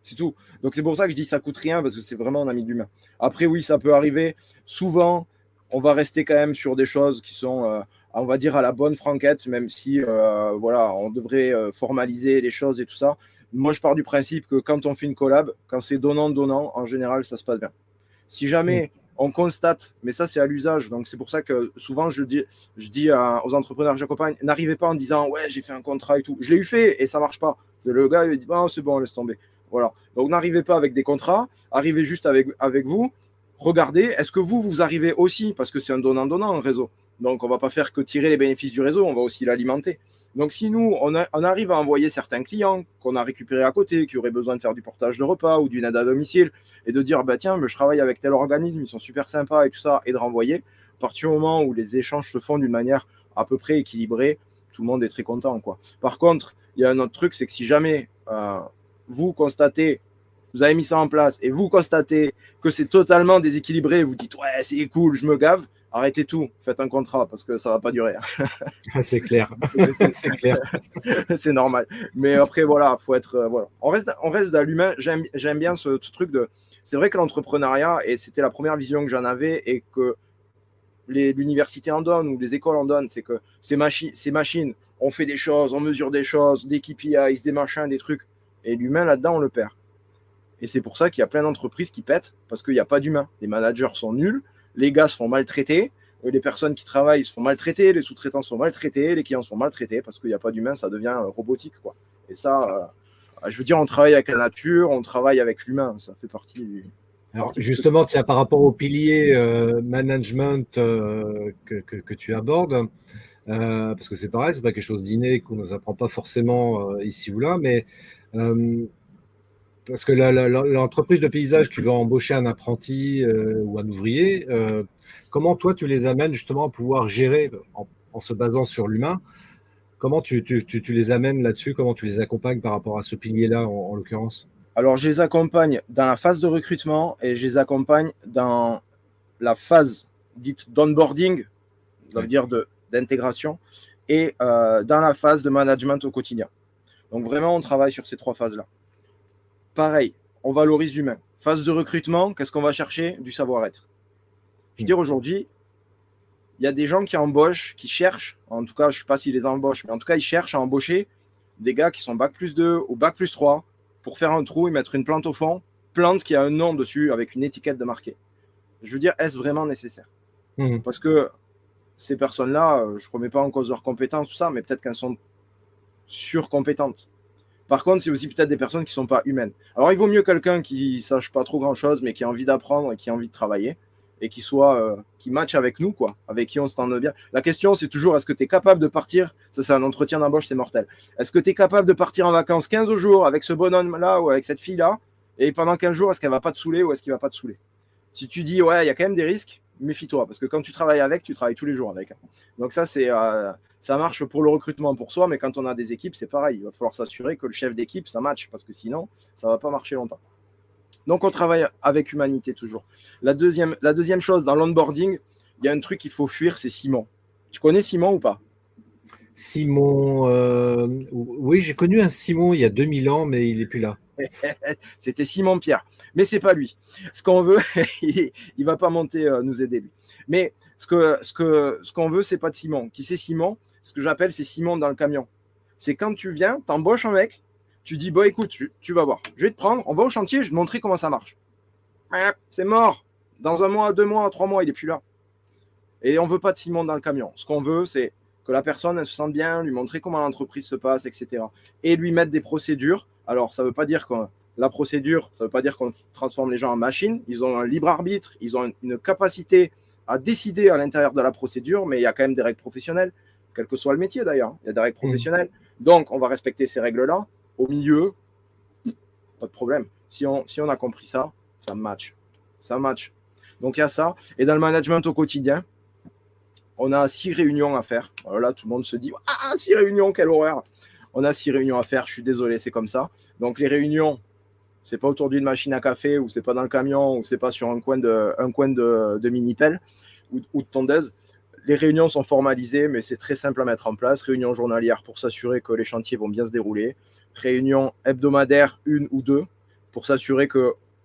C'est tout. Donc c'est pour ça que je dis ça coûte rien parce que c'est vraiment on a mis de l'humain. Après, oui, ça peut arriver. Souvent, on va rester quand même sur des choses qui sont, on va dire, à la bonne franquette, même si voilà, on devrait formaliser les choses et tout ça. Moi, je pars du principe que quand on fait une collab, quand c'est donnant-donnant, en général, ça se passe bien. Si jamais on constate, mais ça c'est à l'usage, donc c'est pour ça que souvent je dis aux entrepreneurs que j'accompagne, n'arrivez pas en disant ouais j'ai fait un contrat et tout, je l'ai eu fait et ça marche pas. Le gars il dit oh, c'est bon, laisse tomber. Voilà. Donc n'arrivez pas avec des contrats, arrivez juste avec vous, regardez, est-ce que vous arrivez aussi, parce que c'est un donnant-donnant un réseau, donc on ne va pas faire que tirer les bénéfices du réseau, on va aussi l'alimenter. Donc si nous, on arrive à envoyer certains clients qu'on a récupérés à côté, qui auraient besoin de faire du portage de repas ou d'une aide à domicile, et de dire, bah tiens, mais je travaille avec tel organisme, ils sont super sympas et tout ça, et de renvoyer, à partir du moment où les échanges se font d'une manière à peu près équilibrée, tout le monde est très content, quoi. Par contre, il y a un autre truc, c'est que si jamais vous constatez, vous avez mis ça en place, et vous constatez que c'est totalement déséquilibré, vous dites, ouais, c'est cool, je me gave, arrêtez tout, faites un contrat, parce que ça ne va pas durer. C'est clair. C'est clair. C'est normal. Mais après, voilà, faut être. Voilà. On reste dans l'humain. J'aime bien ce truc de. C'est vrai que l'entrepreneuriat, et c'était la première vision que j'en avais, et que l'université en donne, ou les écoles en donnent, c'est que ces machines, on fait des choses, on mesure des choses, des KPIs, des machins, des trucs. Et l'humain, là-dedans, on le perd. Et c'est pour ça qu'il y a plein d'entreprises qui pètent, parce qu'il n'y a pas d'humain. Les managers sont nuls, les gars se font maltraiter, les personnes qui travaillent se font maltraiter, les sous-traitants se font maltraiter, les clients se font maltraiter, parce qu'il n'y a pas d'humain, ça devient robotique, quoi. Et ça, je veux dire, on travaille avec la nature, on travaille avec l'humain, ça fait partie du... Alors justement, tiens, par rapport au pilier management que tu abordes, parce que c'est pareil, c'est pas quelque chose d'inné qu'on ne nous apprend pas forcément ici ou là, mais parce que l'entreprise de paysage qui veut embaucher un apprenti ou un ouvrier, comment toi tu les amènes justement à pouvoir gérer en se basant sur l'humain? Comment tu les amènes là-dessus? Comment tu les accompagnes par rapport à ce pilier-là en l'occurrence? Alors, je les accompagne dans la phase de recrutement et je les accompagne dans la phase dite d'onboarding, ça veut dire d'intégration, et dans la phase de management au quotidien. Donc, vraiment, on travaille sur ces 3 phases-là. Pareil, on valorise l'humain. Phase de recrutement, qu'est-ce qu'on va chercher? Du savoir-être. Je veux dire, aujourd'hui, il y a des gens qui embauchent, qui cherchent, en tout cas, je ne sais pas s'ils les embauchent, mais en tout cas, ils cherchent à embaucher des gars qui sont Bac+2 ou Bac+3 pour faire un trou et mettre une plante au fond, plante qui a un nom dessus avec une étiquette de marqué. Je veux dire, est-ce vraiment nécessaire? Parce que ces personnes-là, je ne remets pas en cause leurs compétences, tout ça, mais peut-être qu'elles sont surcompétentes. Par contre, c'est aussi peut-être des personnes qui ne sont pas humaines. Alors, il vaut mieux quelqu'un qui ne sache pas trop grand-chose, mais qui a envie d'apprendre et qui a envie de travailler et qui matche avec nous, quoi, avec qui on se tend bien. La question, c'est toujours, est-ce que tu es capable de partir? Ça, c'est un entretien d'embauche, c'est mortel. Est-ce que tu es capable de partir en vacances 15 jours avec ce bonhomme-là ou avec cette fille-là? Et pendant 15 jours, est-ce qu'elle ne va pas te saouler ou est-ce qu'il ne va pas te saouler? Si tu dis, ouais, il y a quand même des risques, méfie-toi. Parce que quand tu travailles avec, tu travailles tous les jours avec. Donc ça, ça marche pour le recrutement pour soi, mais quand on a des équipes, c'est pareil. Il va falloir s'assurer que le chef d'équipe, ça matche, parce que sinon, ça ne va pas marcher longtemps. Donc, on travaille avec humanité toujours. La deuxième chose, dans l'onboarding, il y a un truc qu'il faut fuir, c'est Simon. Tu connais Simon ou pas? Simon, oui, j'ai connu un Simon il y a 2000 ans, mais il n'est plus là. C'était Simon Pierre, mais c'est pas lui. Ce qu'on veut, il va pas monter nous aider lui. Mais ce qu'on veut, c'est pas de Simon. Qui c'est Simon? Ce que j'appelle, c'est Simon dans le camion. C'est quand tu viens, t'embauches un mec, tu dis bon écoute, tu vas voir, je vais te prendre, on va au chantier, je vais te montrer comment ça marche. C'est mort. Dans 1 mois, 2 mois, 3 mois, il est plus là. Et on veut pas de Simon dans le camion. Ce qu'on veut, c'est que la personne elle se sente bien, lui montrer comment l'entreprise se passe, etc. Et lui mettre des procédures. Alors, ça ne veut pas dire que la procédure, ça ne veut pas dire qu'on transforme les gens en machines. Ils ont un libre arbitre, ils ont une capacité à décider à l'intérieur de la procédure, mais il y a quand même des règles professionnelles, quel que soit le métier d'ailleurs. Il y a des règles professionnelles. Donc, on va respecter ces règles-là. Au milieu, pas de problème. Si on a compris ça, ça match. Ça match. Donc, il y a ça. Et dans le management au quotidien, on a 6 réunions à faire. Alors là, tout le monde se dit « Ah, 6 réunions, quelle horreur !» On a 6 réunions à faire, je suis désolé, c'est comme ça. Donc, les réunions, c'est pas autour d'une machine à café, ou c'est pas dans le camion, ou c'est pas sur un coin de mini-pelle ou de tondeuse. Les réunions sont formalisées, mais c'est très simple à mettre en place. Réunion journalière pour s'assurer que les chantiers vont bien se dérouler. Réunion hebdomadaire, 1 ou 2, pour s'assurer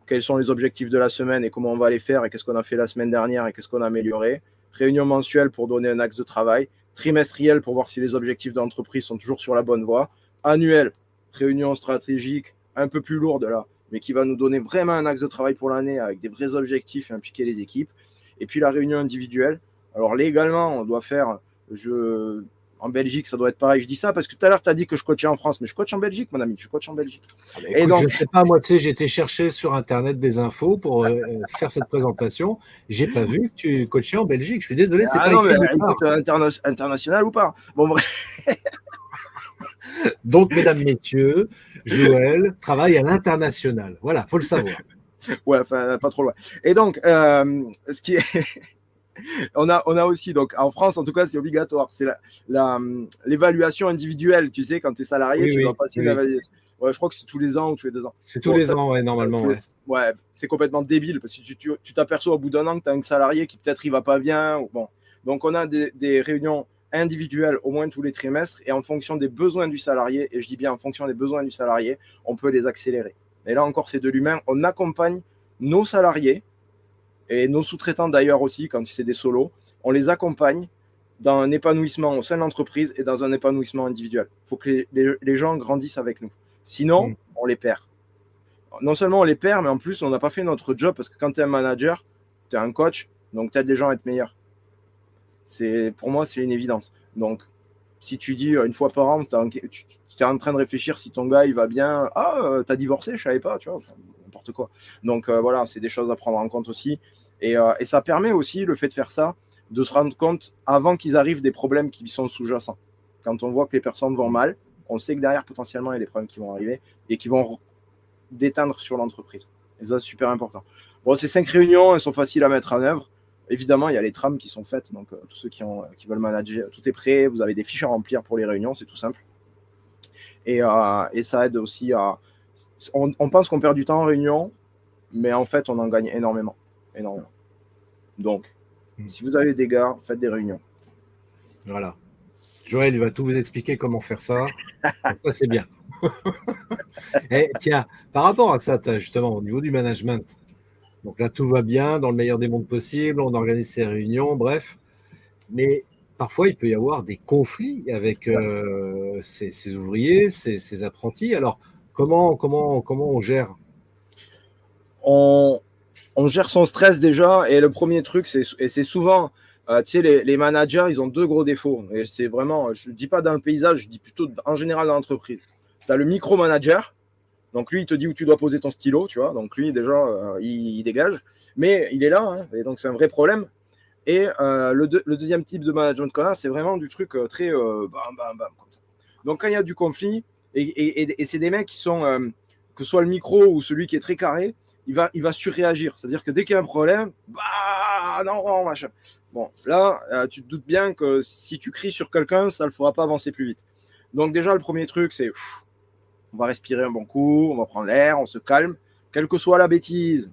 quels sont les objectifs de la semaine et comment on va les faire et qu'est-ce qu'on a fait la semaine dernière et qu'est-ce qu'on a amélioré. Réunion mensuelle pour donner un axe de travail. Trimestrielle pour voir si les objectifs de l'entreprise sont toujours sur la bonne voie. Annuelle, réunion stratégique un peu plus lourde là, mais qui va nous donner vraiment un axe de travail pour l'année avec des vrais objectifs et impliquer les équipes. Et puis la réunion individuelle. Alors légalement, on doit faire, en Belgique, ça doit être pareil. Je dis ça parce que tout à l'heure, tu as dit que je coachais en France, mais je coach en Belgique, mon ami, je coach en Belgique. Écoute, et donc, je ne sais pas, moi, tu sais, j'ai été chercher sur Internet des infos pour faire cette présentation. Je n'ai pas vu que tu coachais en Belgique. Je suis désolé, c'est pas non, mais écrit écoute, international ou pas. Bon, bref. Donc, mesdames, messieurs, Joël travaille à l'international. Voilà, il faut le savoir. Ouais, enfin, pas trop loin. Et donc, ce qui est... on a aussi, donc en France, en tout cas, c'est obligatoire. C'est l'évaluation individuelle. Tu sais, quand tu es salarié, tu dois passer une évaluation. Ouais, je crois que c'est tous les ans ou tous les 2 ans. C'est tous les ans, ouais, normalement. Ouais, c'est complètement débile parce que tu t'aperçois au bout d'un an que tu as un salarié qui peut-être il va pas bien. Bon. Donc, on a des réunions individuelles au moins tous les trimestres et en fonction des besoins du salarié, et je dis bien en fonction des besoins du salarié, on peut les accélérer. Et là encore, c'est de l'humain. On accompagne nos salariés et nos sous-traitants d'ailleurs aussi, quand c'est des solos, on les accompagne dans un épanouissement au sein de l'entreprise et dans un épanouissement individuel. Il faut que les gens grandissent avec nous. Sinon, on les perd. Non seulement on les perd, mais en plus, on n'a pas fait notre job parce que quand tu es un manager, tu es un coach, donc tu aides les gens à être meilleurs. Pour moi, c'est une évidence. Donc, si tu dis une fois par an, tu es en train de réfléchir si ton gars il va bien. Ah, t'as divorcé, je savais pas, tu vois, n'importe quoi. Donc voilà, c'est des choses à prendre en compte aussi. Et ça permet aussi, le fait de faire ça, de se rendre compte avant qu'ils arrivent des problèmes qui sont sous-jacents. Quand on voit que les personnes vont mal, on sait que derrière, potentiellement, il y a des problèmes qui vont arriver et qui vont déteindre sur l'entreprise. Et ça, c'est super important. Bon, ces 5 réunions, elles sont faciles à mettre en œuvre. Évidemment, il y a les trames qui sont faites. Donc, tous ceux qui veulent manager, tout est prêt. Vous avez des fiches à remplir pour les réunions, c'est tout simple. Et ça aide aussi à... On pense qu'on perd du temps en réunion, mais en fait, on en gagne énormément. Énormément. Donc, si vous avez des gars, faites des réunions. Voilà. Joël, il va tout vous expliquer comment faire ça. Ça, c'est bien. Et tiens, par rapport à ça, justement, au niveau du management, donc là, tout va bien, dans le meilleur des mondes possibles, on organise ces réunions, bref. Mais parfois, il peut y avoir des conflits avec ces ouvriers, ces apprentis. Alors, comment on gère? On gère son stress déjà. Et le premier truc, c'est souvent, tu sais, les managers, ils ont 2 gros défauts. Et c'est vraiment, je ne dis pas dans le paysage, je dis plutôt en général dans l'entreprise. Tu as le micro-manager. Donc, lui, il te dit où tu dois poser ton stylo, tu vois. Donc, lui, déjà, il dégage. Mais il est là, hein, et donc c'est un vrai problème. Et le deuxième type de management qu'on a, c'est vraiment du truc très bam, bam, bam, comme ça. Donc, quand il y a du conflit, et c'est des mecs qui sont, que ce soit le micro ou celui qui est très carré, il va surréagir. C'est-à-dire que dès qu'il y a un problème, bah non, machin. Bon, là, tu te doutes bien que si tu cries sur quelqu'un, ça ne le fera pas avancer plus vite. Donc, déjà, le premier truc, c'est on va respirer un bon coup, on va prendre l'air, on se calme, quelle que soit la bêtise.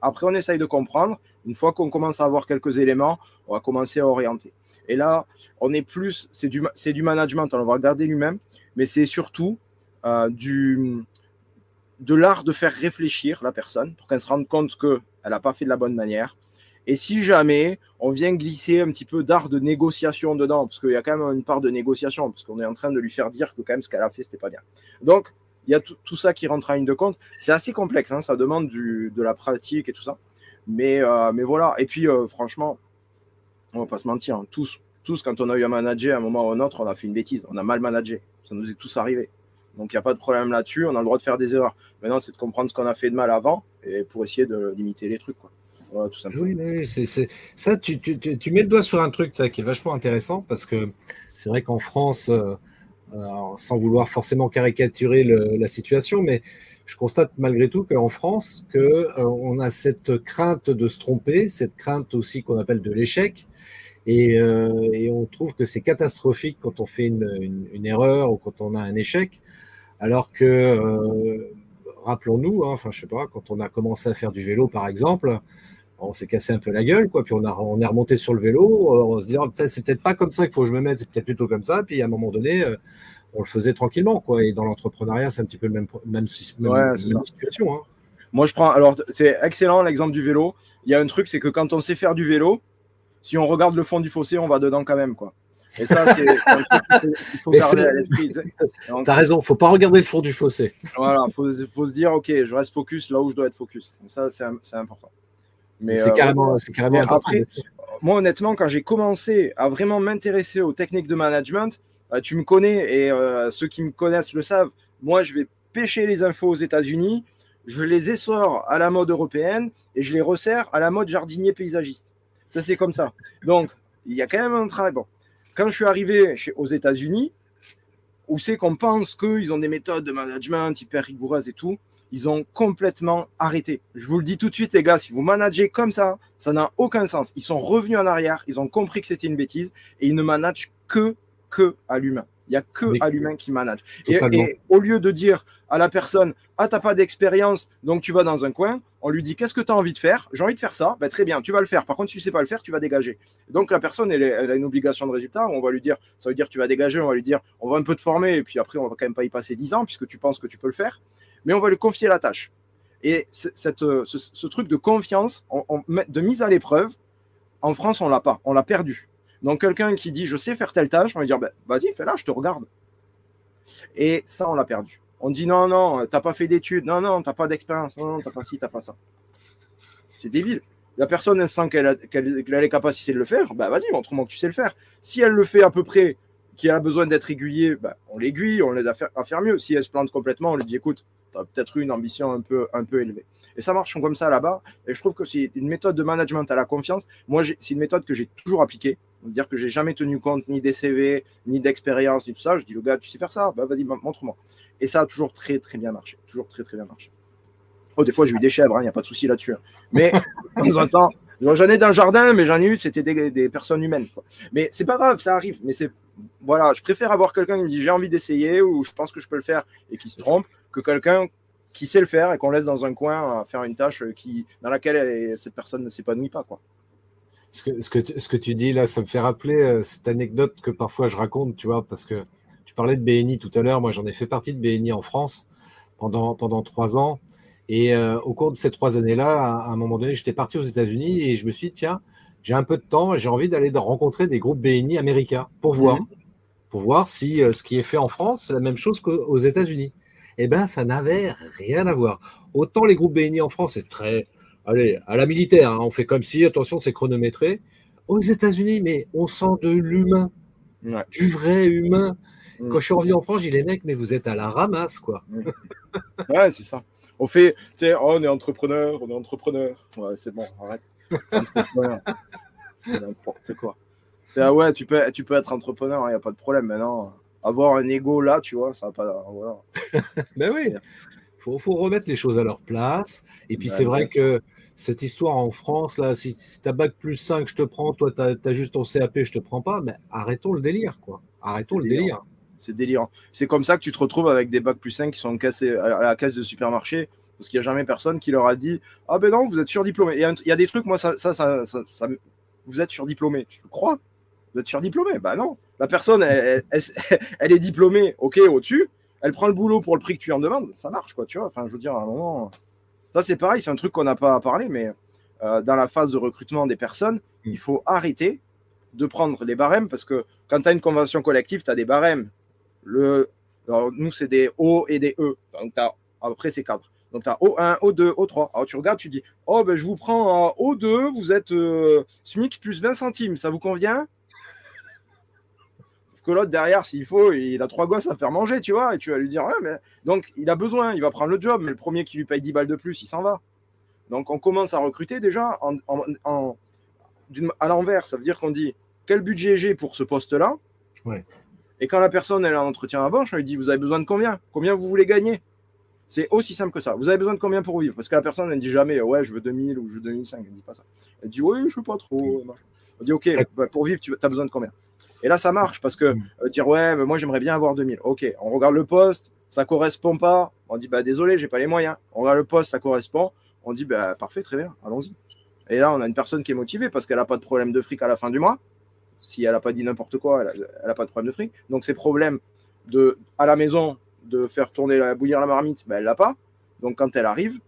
Après, on essaye de comprendre. Une fois qu'on commence à avoir quelques éléments, on va commencer à orienter. Et là, on est plus, c'est du management, on va regarder lui-même, mais c'est surtout de l'art de faire réfléchir la personne pour qu'elle se rende compte qu'elle n'a pas fait de la bonne manière. Et si jamais on vient glisser un petit peu d'art de négociation dedans, parce qu'il y a quand même une part de négociation, parce qu'on est en train de lui faire dire que quand même ce qu'elle a fait, c'était pas bien. Donc, il y a tout ça qui rentre en ligne de compte. C'est assez complexe, hein, ça demande de la pratique et tout ça. Mais voilà. Et puis, franchement, on va pas se mentir, hein, tous, quand on a eu à manager à un moment ou à un autre, on a fait une bêtise. On a mal managé. Ça nous est tous arrivé. Donc, il n'y a pas de problème là-dessus. On a le droit de faire des erreurs. Maintenant, c'est de comprendre ce qu'on a fait de mal avant et pour essayer de limiter les trucs, quoi. Voilà, tout simplement. Oui, ça, tu mets le doigt sur un truc qui est vachement intéressant parce que c'est vrai qu'en France, sans vouloir forcément caricaturer la situation, mais je constate malgré tout qu'en France, on a cette crainte de se tromper, cette crainte aussi qu'on appelle de l'échec, et on trouve que c'est catastrophique quand on fait une erreur ou quand on a un échec, alors que, rappelons-nous, hein, je sais pas, quand on a commencé à faire du vélo par exemple, on s'est cassé un peu la gueule, quoi. Puis on est remonté sur le vélo, on se dit c'est peut-être pas comme ça qu'il faut que je me mette, c'est peut-être plutôt comme ça. Puis à un moment donné, on le faisait tranquillement, quoi. Et dans l'entrepreneuriat, c'est un petit peu le même situation. Hein. Moi, alors c'est excellent l'exemple du vélo. Il y a un truc, c'est que quand on sait faire du vélo, si on regarde le fond du fossé, on va dedans quand même, quoi. Et ça, c'est un truc qu'il faut garder à l'esprit. T'as raison, faut pas regarder le fond du fossé. Voilà, faut se dire, ok, je reste focus là où je dois être focus. Et ça, c'est important. Mais c'est carrément important. Après, moi, honnêtement, quand j'ai commencé à vraiment m'intéresser aux techniques de management, tu me connais et ceux qui me connaissent le savent. Moi, je vais pêcher les infos aux États-Unis, je les essore à la mode européenne et je les resserre à la mode jardinier paysagiste. Ça, c'est comme ça. Donc, il y a quand même un travail. Bon, quand je suis arrivé aux États-Unis, où c'est qu'on pense qu'ils ont des méthodes de management hyper rigoureuses et tout, ils ont complètement arrêté. Je vous le dis tout de suite, les gars, si vous managez comme ça n'a aucun sens. Ils sont revenus en arrière, ils ont compris que c'était une bêtise et ils ne managent que à l'humain. Il n'y a que à l'humain qui manage. Et au lieu de dire à la personne, ah, tu n'as pas d'expérience, donc tu vas dans un coin, on lui dit, qu'est-ce que tu as envie de faire? J'ai envie de faire ça. Ben, très bien, tu vas le faire. Par contre, si tu ne sais pas le faire, tu vas dégager. Donc, la personne, elle a une obligation de résultat. On va lui dire, ça veut dire tu vas dégager, on va lui dire, on va un peu te former, et puis après, on va quand même pas y passer 10 ans, puisque tu penses que tu peux le faire. Mais on va lui confier la tâche. Et ce truc de confiance, de mise à l'épreuve, en France, on l'a pas. On l'a perdu. Donc, quelqu'un qui dit, je sais faire telle tâche, on va lui dire, ben, vas-y, fais-la, je te regarde. Et ça, on l'a perdu. On dit, non, t'as pas fait d'études, non, t'as pas d'expérience, non, t'as pas ci, t'as pas ça. C'est débile. La personne, elle sent qu'elle a les capacités de le faire, bah vas-y, montre-moi que tu sais le faire. Si elle le fait à peu près, qu'il a besoin d'être aiguillé, bah, on l'aiguille, on l'aide à faire mieux. Si elle se plante complètement, on lui dit, écoute, tu as peut-être eu une ambition un peu élevée. Et ça marche comme ça là-bas. Et je trouve que c'est une méthode de management à la confiance. Moi, c'est une méthode que j'ai toujours appliquée. C'est-à-dire que j'ai jamais tenu compte ni des CV, ni d'expérience, ni tout ça. Je dis, le gars, tu sais faire ça? Bah vas-y, montre-moi. Et ça a toujours très, très bien marché. Toujours très, très bien marché. Oh, des fois, j'ai eu des chèvres, il n'y a pas de souci là-dessus. Mais de temps en temps, j'en ai dans le jardin, mais j'en ai eu, c'était des personnes humaines, quoi. Mais c'est pas grave, ça arrive. Mais voilà, je préfère avoir quelqu'un qui me dit j'ai envie d'essayer ou je pense que je peux le faire et qui se trompe que quelqu'un qui sait le faire et qu'on laisse dans un coin à faire une tâche dans laquelle cette personne ne s'épanouit pas, quoi. Ce que tu dis là, ça me fait rappeler cette anecdote que parfois je raconte, tu vois, parce que tu parlais de BNI tout à l'heure. Moi, j'en ai fait partie de BNI en France pendant 3 ans. Et au cours de ces 3 années-là, à un moment donné, j'étais parti aux États-Unis et je me suis dit, tiens, j'ai un peu de temps et j'ai envie d'aller rencontrer des groupes BNI américains pour voir si ce qui est fait en France, c'est la même chose qu'aux États-Unis. Eh bien, ça n'avait rien à voir. Autant les groupes BNI en France, c'est très, allez, à la militaire, hein, on fait comme si, attention, c'est chronométré. Aux États-Unis, mais on sent de l'humain, du vrai humain. Quand je suis revenu en France, j'ai dit, les mecs, mais vous êtes à la ramasse, quoi. Ouais, c'est ça. On fait, tu sais, on est entrepreneur. Ouais, c'est bon, arrête. Entrepreneur. N'importe quoi. Ouais, tu peux être entrepreneur, il n'y a pas de problème. Maintenant, avoir un ego là, tu vois, ça va pas. Voilà. Ben oui, faut remettre les choses à leur place. Et puis, c'est vrai que cette histoire en France, là, si tu as bac plus 5, je te prends, toi, tu as juste ton CAP, je te prends pas, mais arrêtons le délire, quoi. Arrêtons le délire. C'est délirant. C'est comme ça que tu te retrouves avec des bacs plus 5 qui sont cassés à la caisse de supermarché parce qu'il n'y a jamais personne qui leur a dit ah ben non, vous êtes surdiplômé. Il y a des trucs, moi, ça vous êtes surdiplômé. Tu le crois? Vous êtes surdiplômé? Bah non. La personne, elle est diplômée, ok, au-dessus. Elle prend le boulot pour le prix que tu lui en demandes. Ça marche, quoi, tu vois. Enfin, je veux dire, à un moment. Ça, c'est pareil, c'est un truc qu'on n'a pas parlé, mais dans la phase de recrutement des personnes, il faut arrêter de prendre les barèmes parce que quand tu as une convention collective, tu as des barèmes. Alors, nous, c'est des O et des E. Donc, après, c'est cadre. Donc, tu as O1, O2, O3. Alors, tu regardes, tu dis oh, ben, je vous prends en O2, vous êtes SMIC plus 20 centimes. Ça vous convient? Sauf que l'autre, derrière, s'il faut, il a 3 gosses à faire manger, tu vois. Et tu vas lui dire ouais, mais. Donc, il a besoin, il va prendre le job, mais le premier qui lui paye 10 balles de plus, il s'en va. Donc, on commence à recruter déjà à l'envers. Ça veut dire qu'on dit quel budget j'ai pour ce poste-là. Ouais. Et quand la personne elle a un entretien avant, je lui dis vous avez besoin de combien? Combien vous voulez gagner? C'est aussi simple que ça. Vous avez besoin de combien pour vivre? Parce que la personne elle ne dit jamais ouais je veux 2000 ou je veux 2005. Elle ne dit pas ça. Elle dit oui je ne veux pas trop. On dit ok bah, pour vivre tu as besoin de combien? Et là ça marche parce que dire ouais mais moi j'aimerais bien avoir 2000. Ok on regarde le poste, ça ne correspond pas. On dit bah désolé j'ai pas les moyens. On regarde le poste, ça correspond. On dit bah parfait très bien allons-y. Et là on a une personne qui est motivée parce qu'elle n'a pas de problème de fric à la fin du mois. Si elle n'a pas dit n'importe quoi, elle n'a pas de problème de fric. Donc, ses problèmes à la maison de faire bouillir la marmite, ben, elle ne l'a pas. Donc, quand elle arrive,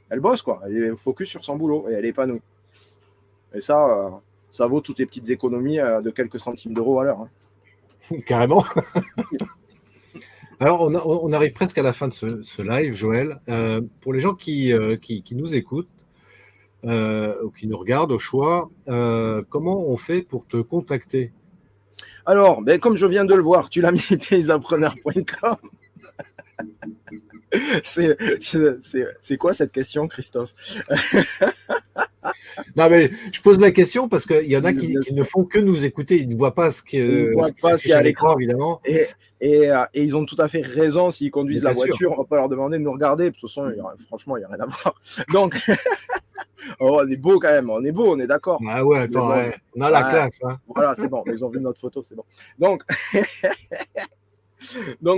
elle bosse, quoi. Elle est focus sur son boulot et elle est épanouie. Et ça, ça vaut toutes les petites économies de quelques centimes d'euros à l'heure. Hein. Carrément. Alors, on arrive presque à la fin de ce live, Joël. Pour les gens qui nous écoutent ou qui nous regardent au choix, comment on fait pour te contacter? Alors, comme je viens de le voir, tu l'as mis paysappreneur.com. C'est quoi cette question, Christophe? Non, mais je pose la question parce qu'il y en a qui ne font que nous écouter. Ils ne voient pas ce qui s'affiche à l'écran, évidemment. Et ils ont tout à fait raison s'ils conduisent la voiture. Sûr. On ne va pas leur demander de nous regarder. De toute façon, franchement, il n'y a rien à voir. Donc, on est beau quand même. On est beau, on est d'accord. Ah ouais, attends, bon, ouais. On a la classe. Hein. Voilà, c'est bon. Ils ont vu notre photo, c'est bon. Donc,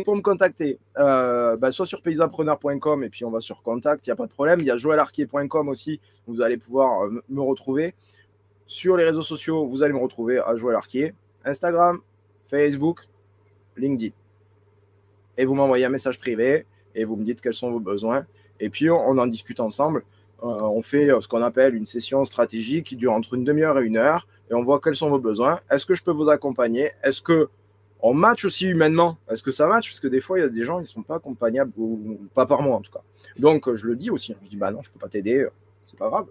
pour me contacter, soit sur paysappreneur.com et puis on va sur contact, il n'y a pas de problème. Il y a joelarquier.com aussi, vous allez pouvoir me retrouver. Sur les réseaux sociaux, vous allez me retrouver à Joël Arquier, Instagram, Facebook, LinkedIn. Et vous m'envoyez un message privé et vous me dites quels sont vos besoins. Et puis on en discute ensemble. On fait ce qu'on appelle une session stratégique qui dure entre une demi-heure et 1 heure et on voit quels sont vos besoins. Est-ce que je peux vous accompagner? Est-ce que on match aussi humainement? Est-ce que ça match? Parce que des fois, il y a des gens qui ne sont pas accompagnables, ou pas par moi en tout cas. Donc, je le dis aussi. Je dis, non, je ne peux pas t'aider, c'est pas grave.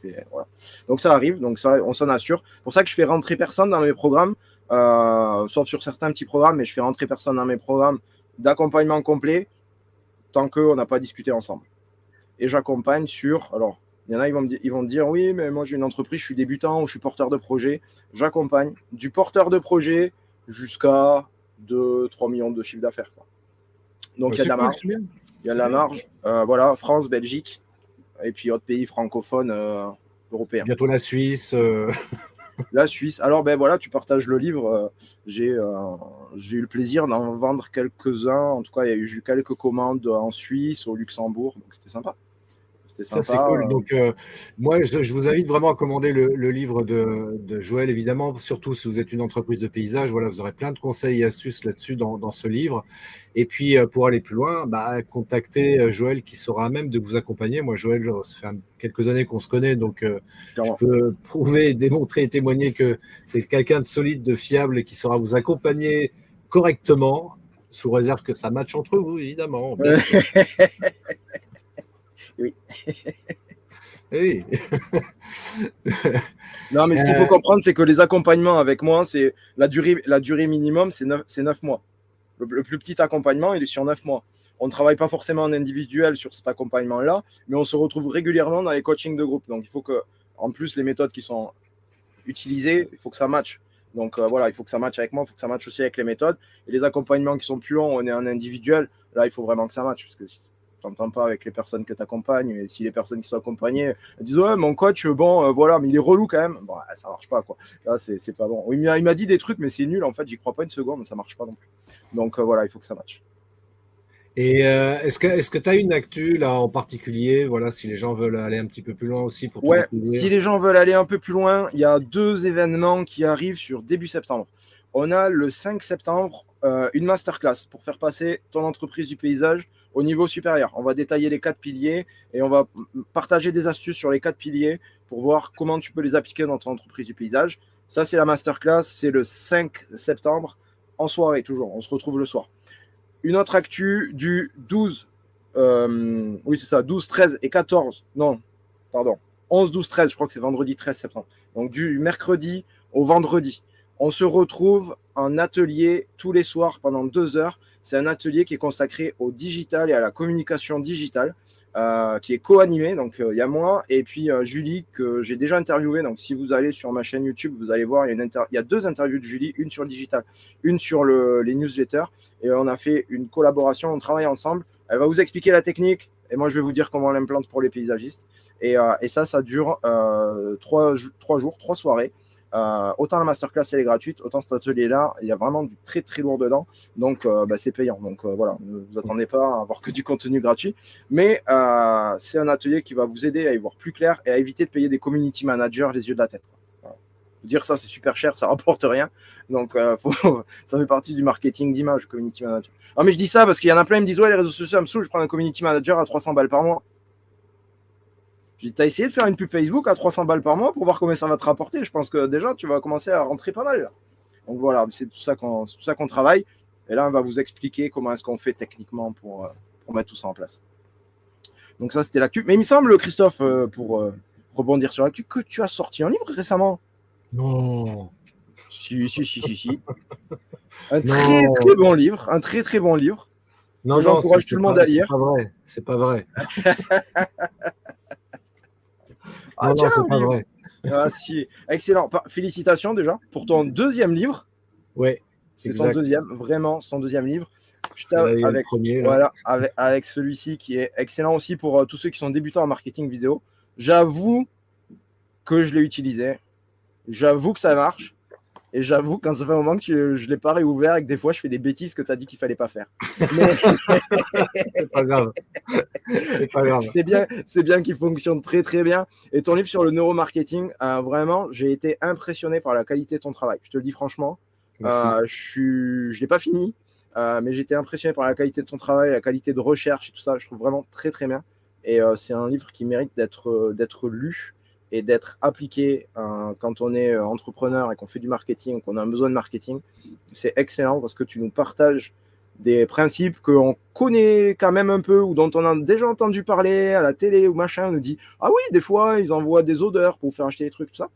Et voilà. Donc, ça arrive, donc ça, on s'en assure. C'est pour ça que je fais rentrer personne dans mes programmes, sauf sur certains petits programmes, mais je fais rentrer personne dans mes programmes d'accompagnement complet tant qu'on n'a pas discuté ensemble. Et j'accompagne sur. Alors, il y en a, ils vont me dire, oui, mais moi, j'ai une entreprise, je suis débutant ou je suis porteur de projet. J'accompagne du porteur de projet jusqu'à 2-3 millions de chiffre d'affaires. Donc, il y a de la marge. Il y a de la marge. Voilà, France, Belgique, et puis autres pays francophones européens. Bientôt la Suisse. La Suisse. Alors, voilà, tu partages le livre. J'ai eu le plaisir d'en vendre quelques-uns. En tout cas, il y a eu quelques commandes en Suisse, au Luxembourg. Donc, c'était sympa. Ça, c'est cool. Donc, moi, je vous invite vraiment à commander le livre de Joël, évidemment, surtout si vous êtes une entreprise de paysage. Voilà, vous aurez plein de conseils et astuces là-dessus dans ce livre. Et puis, pour aller plus loin, contactez Joël qui sera à même de vous accompagner. Moi, Joël, ça fait quelques années qu'on se connaît, donc je peux prouver, démontrer et témoigner que c'est quelqu'un de solide, de fiable et qui saura vous accompagner correctement, sous réserve que ça matche entre vous, évidemment. Bien sûr. Oui. Oui. Non, mais ce qu'il faut comprendre, c'est que les accompagnements avec moi, c'est la durée minimum, c'est 9 mois. Le plus petit accompagnement, il est sur 9 mois. On ne travaille pas forcément en individuel sur cet accompagnement-là, mais on se retrouve régulièrement dans les coachings de groupe. Donc, il faut que, en plus, les méthodes qui sont utilisées, il faut que ça matche. Donc, voilà, il faut que ça matche avec moi, il faut que ça matche aussi avec les méthodes. Et les accompagnements qui sont plus longs, on est en individuel, là, il faut vraiment que ça matche, parce que t'entends pas avec les personnes que tu accompagnes, et si les personnes qui sont accompagnées disent ouais mon coach voilà mais il est relou quand même, ça marche pas quoi. Là c'est pas bon. Il m'a dit des trucs mais c'est nul en fait, j'y crois pas une seconde, mais ça marche pas non plus. Donc voilà, il faut que ça matche. Et est-ce que tu as une actu là en particulier, voilà, si les gens veulent aller un petit peu plus loin aussi pour ouais, si les gens veulent aller un peu plus loin, il y a 2 événements qui arrivent sur début septembre. On a le 5 septembre une masterclass pour faire passer ton entreprise du paysage au niveau supérieur. On va détailler les 4 piliers et on va partager des astuces sur les 4 piliers pour voir comment tu peux les appliquer dans ton entreprise du paysage. Ça, c'est la masterclass, c'est le 5 septembre en soirée toujours. On se retrouve le soir. Une autre actu du 12, 12, 13 et 14, non, pardon, 11, 12, 13, je crois que c'est vendredi 13 septembre. Donc du mercredi au vendredi. On se retrouve en atelier tous les soirs pendant 2 heures. C'est un atelier qui est consacré au digital et à la communication digitale, qui est co-animé. Donc, il y a moi et puis Julie, que j'ai déjà interviewé. Donc, si vous allez sur ma chaîne YouTube, vous allez voir, il y a 2 interviews de Julie, une sur le digital, une sur les newsletters. Et on a fait une collaboration, on travaille ensemble. Elle va vous expliquer la technique et moi, je vais vous dire comment on l'implante pour les paysagistes. Et ça dure 3 jours, 3 soirées. Autant la masterclass elle est gratuite, autant cet atelier là il y a vraiment du très très lourd dedans, donc c'est payant, donc voilà, ne vous attendez pas à avoir que du contenu gratuit, mais c'est un atelier qui va vous aider à y voir plus clair et à éviter de payer des community managers les yeux de la tête. Voilà. Vous dire ça c'est super cher, ça rapporte rien, donc ça fait partie du marketing d'image, community manager. Non mais je dis ça parce qu'il y en a plein qui me disent ouais les réseaux sociaux ça me saoule, je prends un community manager à 300 balles par mois. Tu as essayé de faire une pub Facebook à 300 balles par mois pour voir combien ça va te rapporter. Je pense que déjà, tu vas commencer à rentrer pas mal. Donc voilà, c'est tout ça qu'on travaille. Et là, on va vous expliquer comment est-ce qu'on fait techniquement pour mettre tout ça en place. Donc ça, c'était l'actu. Mais il me semble, Christophe, pour rebondir sur l'actu, que tu as sorti un livre récemment. Non. Si. Un très bon livre. Un très très bon livre. Non, j'encourage tout le monde à lire. C'est pas vrai. Ah, non, c'est pas vrai. Ah, si. Excellent. Félicitations déjà pour ton deuxième livre. Ouais. C'est ton deuxième, vraiment, c'est ton deuxième livre. Avec, premier, voilà, avec celui-ci qui est excellent aussi pour tous ceux qui sont débutants en marketing vidéo. J'avoue que je l'ai utilisé. J'avoue que ça marche. Et j'avoue, quand ça fait un moment que je ne l'ai pas réouvert et que des fois, je fais des bêtises que tu as dit qu'il ne fallait pas faire. Mais... c'est pas grave. C'est pas grave. C'est bien qu'il fonctionne très, très bien. Et ton livre sur le neuromarketing, vraiment, j'ai été impressionné par la qualité de ton travail. Je te le dis franchement. Je ne l'ai pas fini, mais j'étais impressionné par la qualité de ton travail, la qualité de recherche et tout ça. Je trouve vraiment très, très bien. Et c'est un livre qui mérite d'être lu et d'être appliqué quand on est entrepreneur et qu'on fait du marketing, qu'on a un besoin de marketing. C'est excellent parce que tu nous partages des principes qu'on connaît quand même un peu ou dont on a déjà entendu parler à la télé ou machin. On nous dit « Ah oui, des fois, ils envoient des odeurs pour faire acheter des trucs, tout ça. »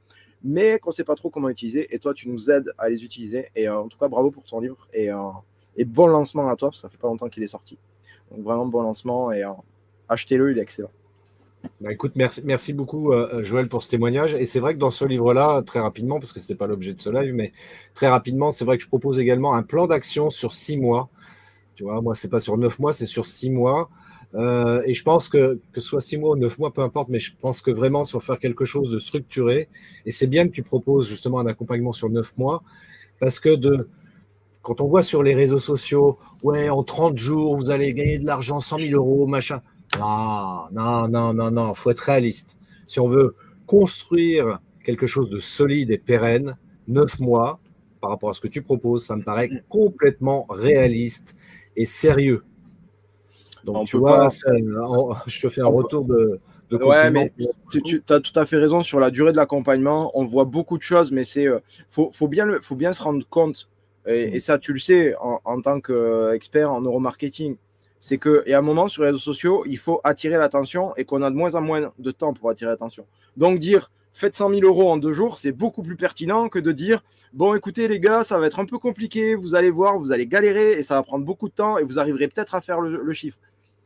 Mais qu'on ne sait pas trop comment utiliser. Et toi, tu nous aides à les utiliser. Et en tout cas, bravo pour ton livre. Et bon lancement à toi, parce que ça fait pas longtemps qu'il est sorti. Donc vraiment, bon lancement. Et achetez-le, il est excellent. Bah écoute, merci beaucoup Joël pour ce témoignage. Et c'est vrai que dans ce livre-là, très rapidement, parce que ce n'était pas l'objet de ce live, mais très rapidement, c'est vrai que je propose également un plan d'action sur 6 mois. Tu vois, moi, c'est pas sur 9 mois, c'est sur 6 mois. Et je pense que ce soit 6 mois ou 9 mois, peu importe, mais je pense que vraiment, si on veut faire quelque chose de structuré, et c'est bien que tu proposes justement un accompagnement sur 9 mois, parce que quand on voit sur les réseaux sociaux, ouais, en 30 jours, vous allez gagner de l'argent, 100 000 euros, machin. Non, faut être réaliste. Si on veut construire quelque chose de solide et pérenne, 9 mois, par rapport à ce que tu proposes, ça me paraît complètement réaliste et sérieux. Donc, tu vois, je te fais un retour de ouais, mais tu as tout à fait raison sur la durée de l'accompagnement. On voit beaucoup de choses, mais faut bien se rendre compte, et ça, tu le sais, en tant qu'expert en neuromarketing, c'est qu'il y a un moment sur les réseaux sociaux, il faut attirer l'attention et qu'on a de moins en moins de temps pour attirer l'attention. Donc, dire faites 100 000 euros en 2 jours, c'est beaucoup plus pertinent que de dire bon, écoutez, les gars, ça va être un peu compliqué, vous allez voir, vous allez galérer et ça va prendre beaucoup de temps et vous arriverez peut-être à faire le chiffre.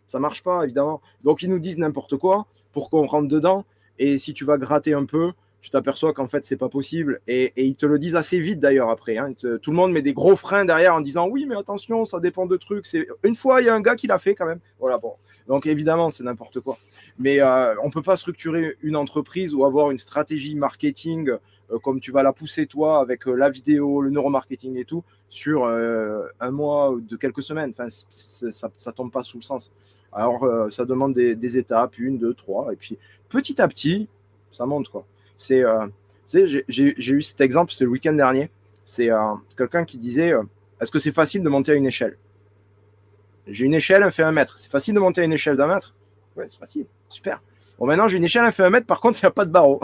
Ça ne marche pas, évidemment. Donc, ils nous disent n'importe quoi pour qu'on rentre dedans. Et si tu vas gratter un peu, tu t'aperçois qu'en fait, ce n'est pas possible. Et ils te le disent assez vite, d'ailleurs, après. Hein. Tout le monde met des gros freins derrière en disant oui, mais attention, ça dépend de trucs. Une fois, il y a un gars qui l'a fait quand même. Voilà, bon. Donc, évidemment, c'est n'importe quoi. Mais on ne peut pas structurer une entreprise ou avoir une stratégie marketing comme tu vas la pousser, toi, avec la vidéo, le neuromarketing et tout, sur un mois ou de quelques semaines. Enfin, ça ne tombe pas sous le sens. Alors, ça demande des étapes, 1, 2, 3. Et puis, petit à petit, ça monte, quoi. J'ai eu cet exemple, c'est le week-end dernier. C'est quelqu'un qui disait est-ce que c'est facile de monter à une échelle? J'ai une échelle, elle fait 1 mètre. C'est facile de monter à une échelle d'1 mètre? Ouais, c'est facile. Super. Bon, maintenant, j'ai une échelle, elle fait 1 mètre. Par contre, il n'y a pas de barreau.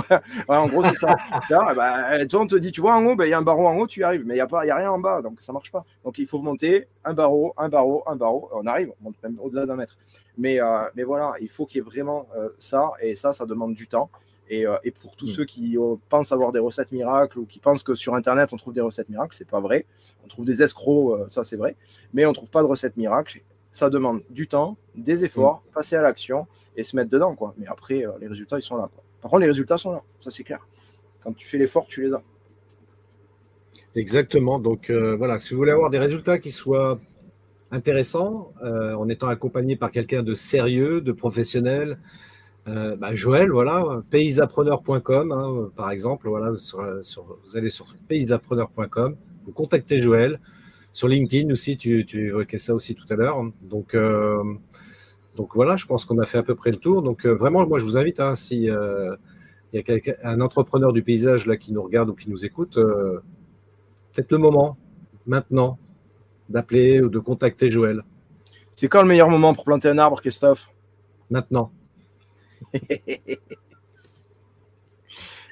Voilà, en gros, c'est ça. Toi, on te dit tu vois, en haut, il y a un barreau en haut, tu y arrives. Mais il n'y a rien en bas. Donc, ça ne marche pas. Donc, il faut monter un barreau. On arrive, on monte même au-delà d'1 mètre. Mais voilà, il faut qu'il y ait vraiment ça. Et ça demande du temps. Et pour tous ceux qui pensent avoir des recettes miracles ou qui pensent que sur Internet, on trouve des recettes miracles, c'est pas vrai. On trouve des escrocs, ça c'est vrai. Mais on ne trouve pas de recettes miracles. Ça demande du temps, des efforts, passer à l'action et se mettre dedans, quoi. Mais après, les résultats, ils sont là, quoi. Par contre, les résultats sont là, ça c'est clair. Quand tu fais l'effort, tu les as. Exactement. Donc voilà, si vous voulez avoir des résultats qui soient intéressants, en étant accompagné par quelqu'un de sérieux, de professionnel, Joël, voilà, paysappreneur.com, hein, par exemple, voilà, vous allez sur paysappreneur.com, vous contactez Joël. Sur LinkedIn aussi, tu évoquais ça aussi tout à l'heure. Donc voilà, je pense qu'on a fait à peu près le tour. Donc vraiment, moi, je vous invite, hein, si il y a un entrepreneur du paysage là qui nous regarde ou qui nous écoute, peut-être le moment, maintenant, d'appeler ou de contacter Joël. C'est quand le meilleur moment pour planter un arbre, Christophe? Maintenant.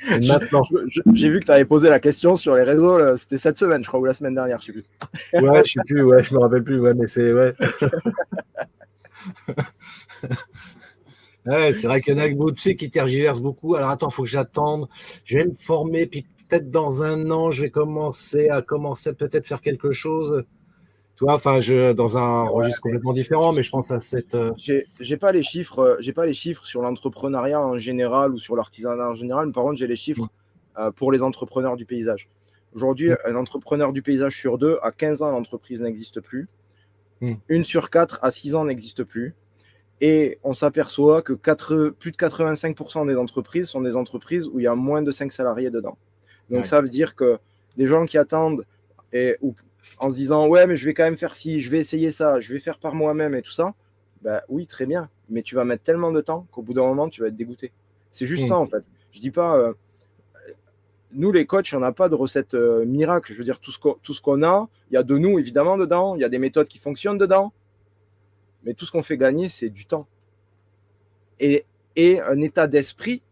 C'est maintenant. J'ai vu que tu avais posé la question sur les réseaux, c'était cette semaine, je crois, ou la semaine dernière, je sais plus. Ouais, je sais plus, ouais, je me rappelle plus, ouais, mais c'est ouais. Ouais, c'est vrai qu'il y en a tu sais, qui tergiversent beaucoup. Alors attends, faut que j'attende. Je vais me former, puis peut-être dans un an, je vais commencer peut-être faire quelque chose. Tu vois, enfin, dans un registre complètement différent, mais je pense à cette. J'ai pas les chiffres sur l'entrepreneuriat en général ou sur l'artisanat en général, mais par contre, j'ai les chiffres pour les entrepreneurs du paysage. Aujourd'hui, un entrepreneur du paysage sur 2, à 15 ans, l'entreprise n'existe plus. 1 sur 4 à 6 ans n'existe plus. Et on s'aperçoit que plus de 85% des entreprises sont des entreprises où il y a moins de 5 salariés dedans. Donc ça veut dire que des gens qui attendent en se disant ouais mais je vais quand même faire ci, je vais essayer ça, je vais faire par moi-même et tout ça, bah oui très bien, mais tu vas mettre tellement de temps qu'au bout d'un moment tu vas être dégoûté. C'est juste ça en fait. Je dis pas nous les coachs on n'a pas de recette miracle, je veux dire tout ce qu'on a, il y a de nous évidemment dedans, il y a des méthodes qui fonctionnent dedans, mais tout ce qu'on fait gagner c'est du temps et un état d'esprit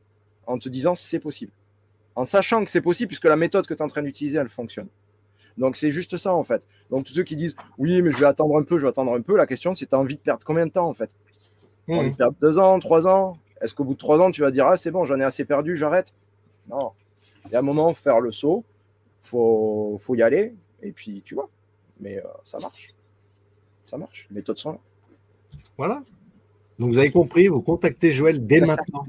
en te disant c'est possible, en sachant que c'est possible puisque la méthode que tu es en train d'utiliser elle fonctionne. Donc, c'est juste ça, en fait. Donc, tous ceux qui disent « Oui, mais je vais attendre un peu », la question, c'est « tu as envie de perdre combien de temps, en fait ?» Tu as envie de perdre 2 ans, 3 ans? Est-ce qu'au bout de 3 ans, tu vas dire « Ah, c'est bon, j'en ai assez perdu, j'arrête ?» Non. Il y a un moment, faire le saut, faut y aller, et puis, tu vois. Mais ça marche. Ça marche. Les méthodes sont là. Voilà. Donc, vous avez compris, vous contactez Joël dès maintenant.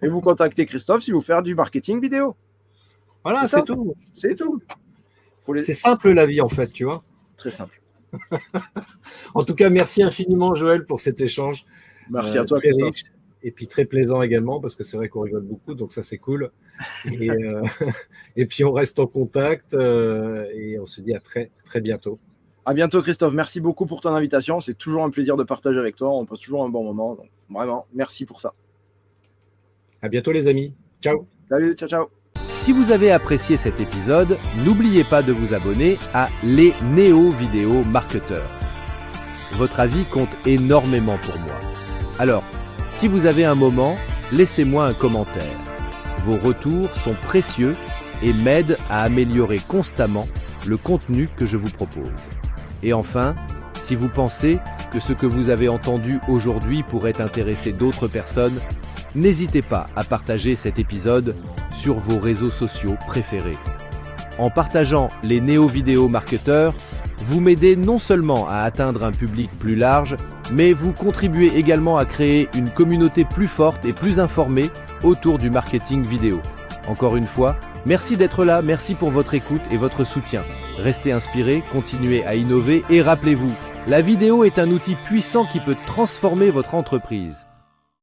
Et vous contactez Christophe si vous faites du marketing vidéo. Voilà, c'est tout. C'est tout. C'est simple la vie en fait, tu vois. Très simple. En tout cas, merci infiniment Joël pour cet échange. Merci à toi, très Christophe. riche et puis très plaisant également parce que c'est vrai qu'on rigole beaucoup, donc ça c'est cool. Et puis on reste en contact et on se dit à très très bientôt. À bientôt Christophe, merci beaucoup pour ton invitation. C'est toujours un plaisir de partager avec toi. On passe toujours un bon moment. Donc vraiment, merci pour ça. À bientôt les amis. Ciao. Salut, ciao, ciao. Si vous avez apprécié cet épisode, n'oubliez pas de vous abonner à Les Néo-Vidéo Marketeurs. Votre avis compte énormément pour moi. Alors, si vous avez un moment, laissez-moi un commentaire. Vos retours sont précieux et m'aident à améliorer constamment le contenu que je vous propose. Et enfin, si vous pensez que ce que vous avez entendu aujourd'hui pourrait intéresser d'autres personnes, n'hésitez pas à partager cet épisode sur vos réseaux sociaux préférés. En partageant les néo-vidéo marketeurs, vous m'aidez non seulement à atteindre un public plus large, mais vous contribuez également à créer une communauté plus forte et plus informée autour du marketing vidéo. Encore une fois, merci d'être là, merci pour votre écoute et votre soutien. Restez inspirés, continuez à innover et rappelez-vous, la vidéo est un outil puissant qui peut transformer votre entreprise.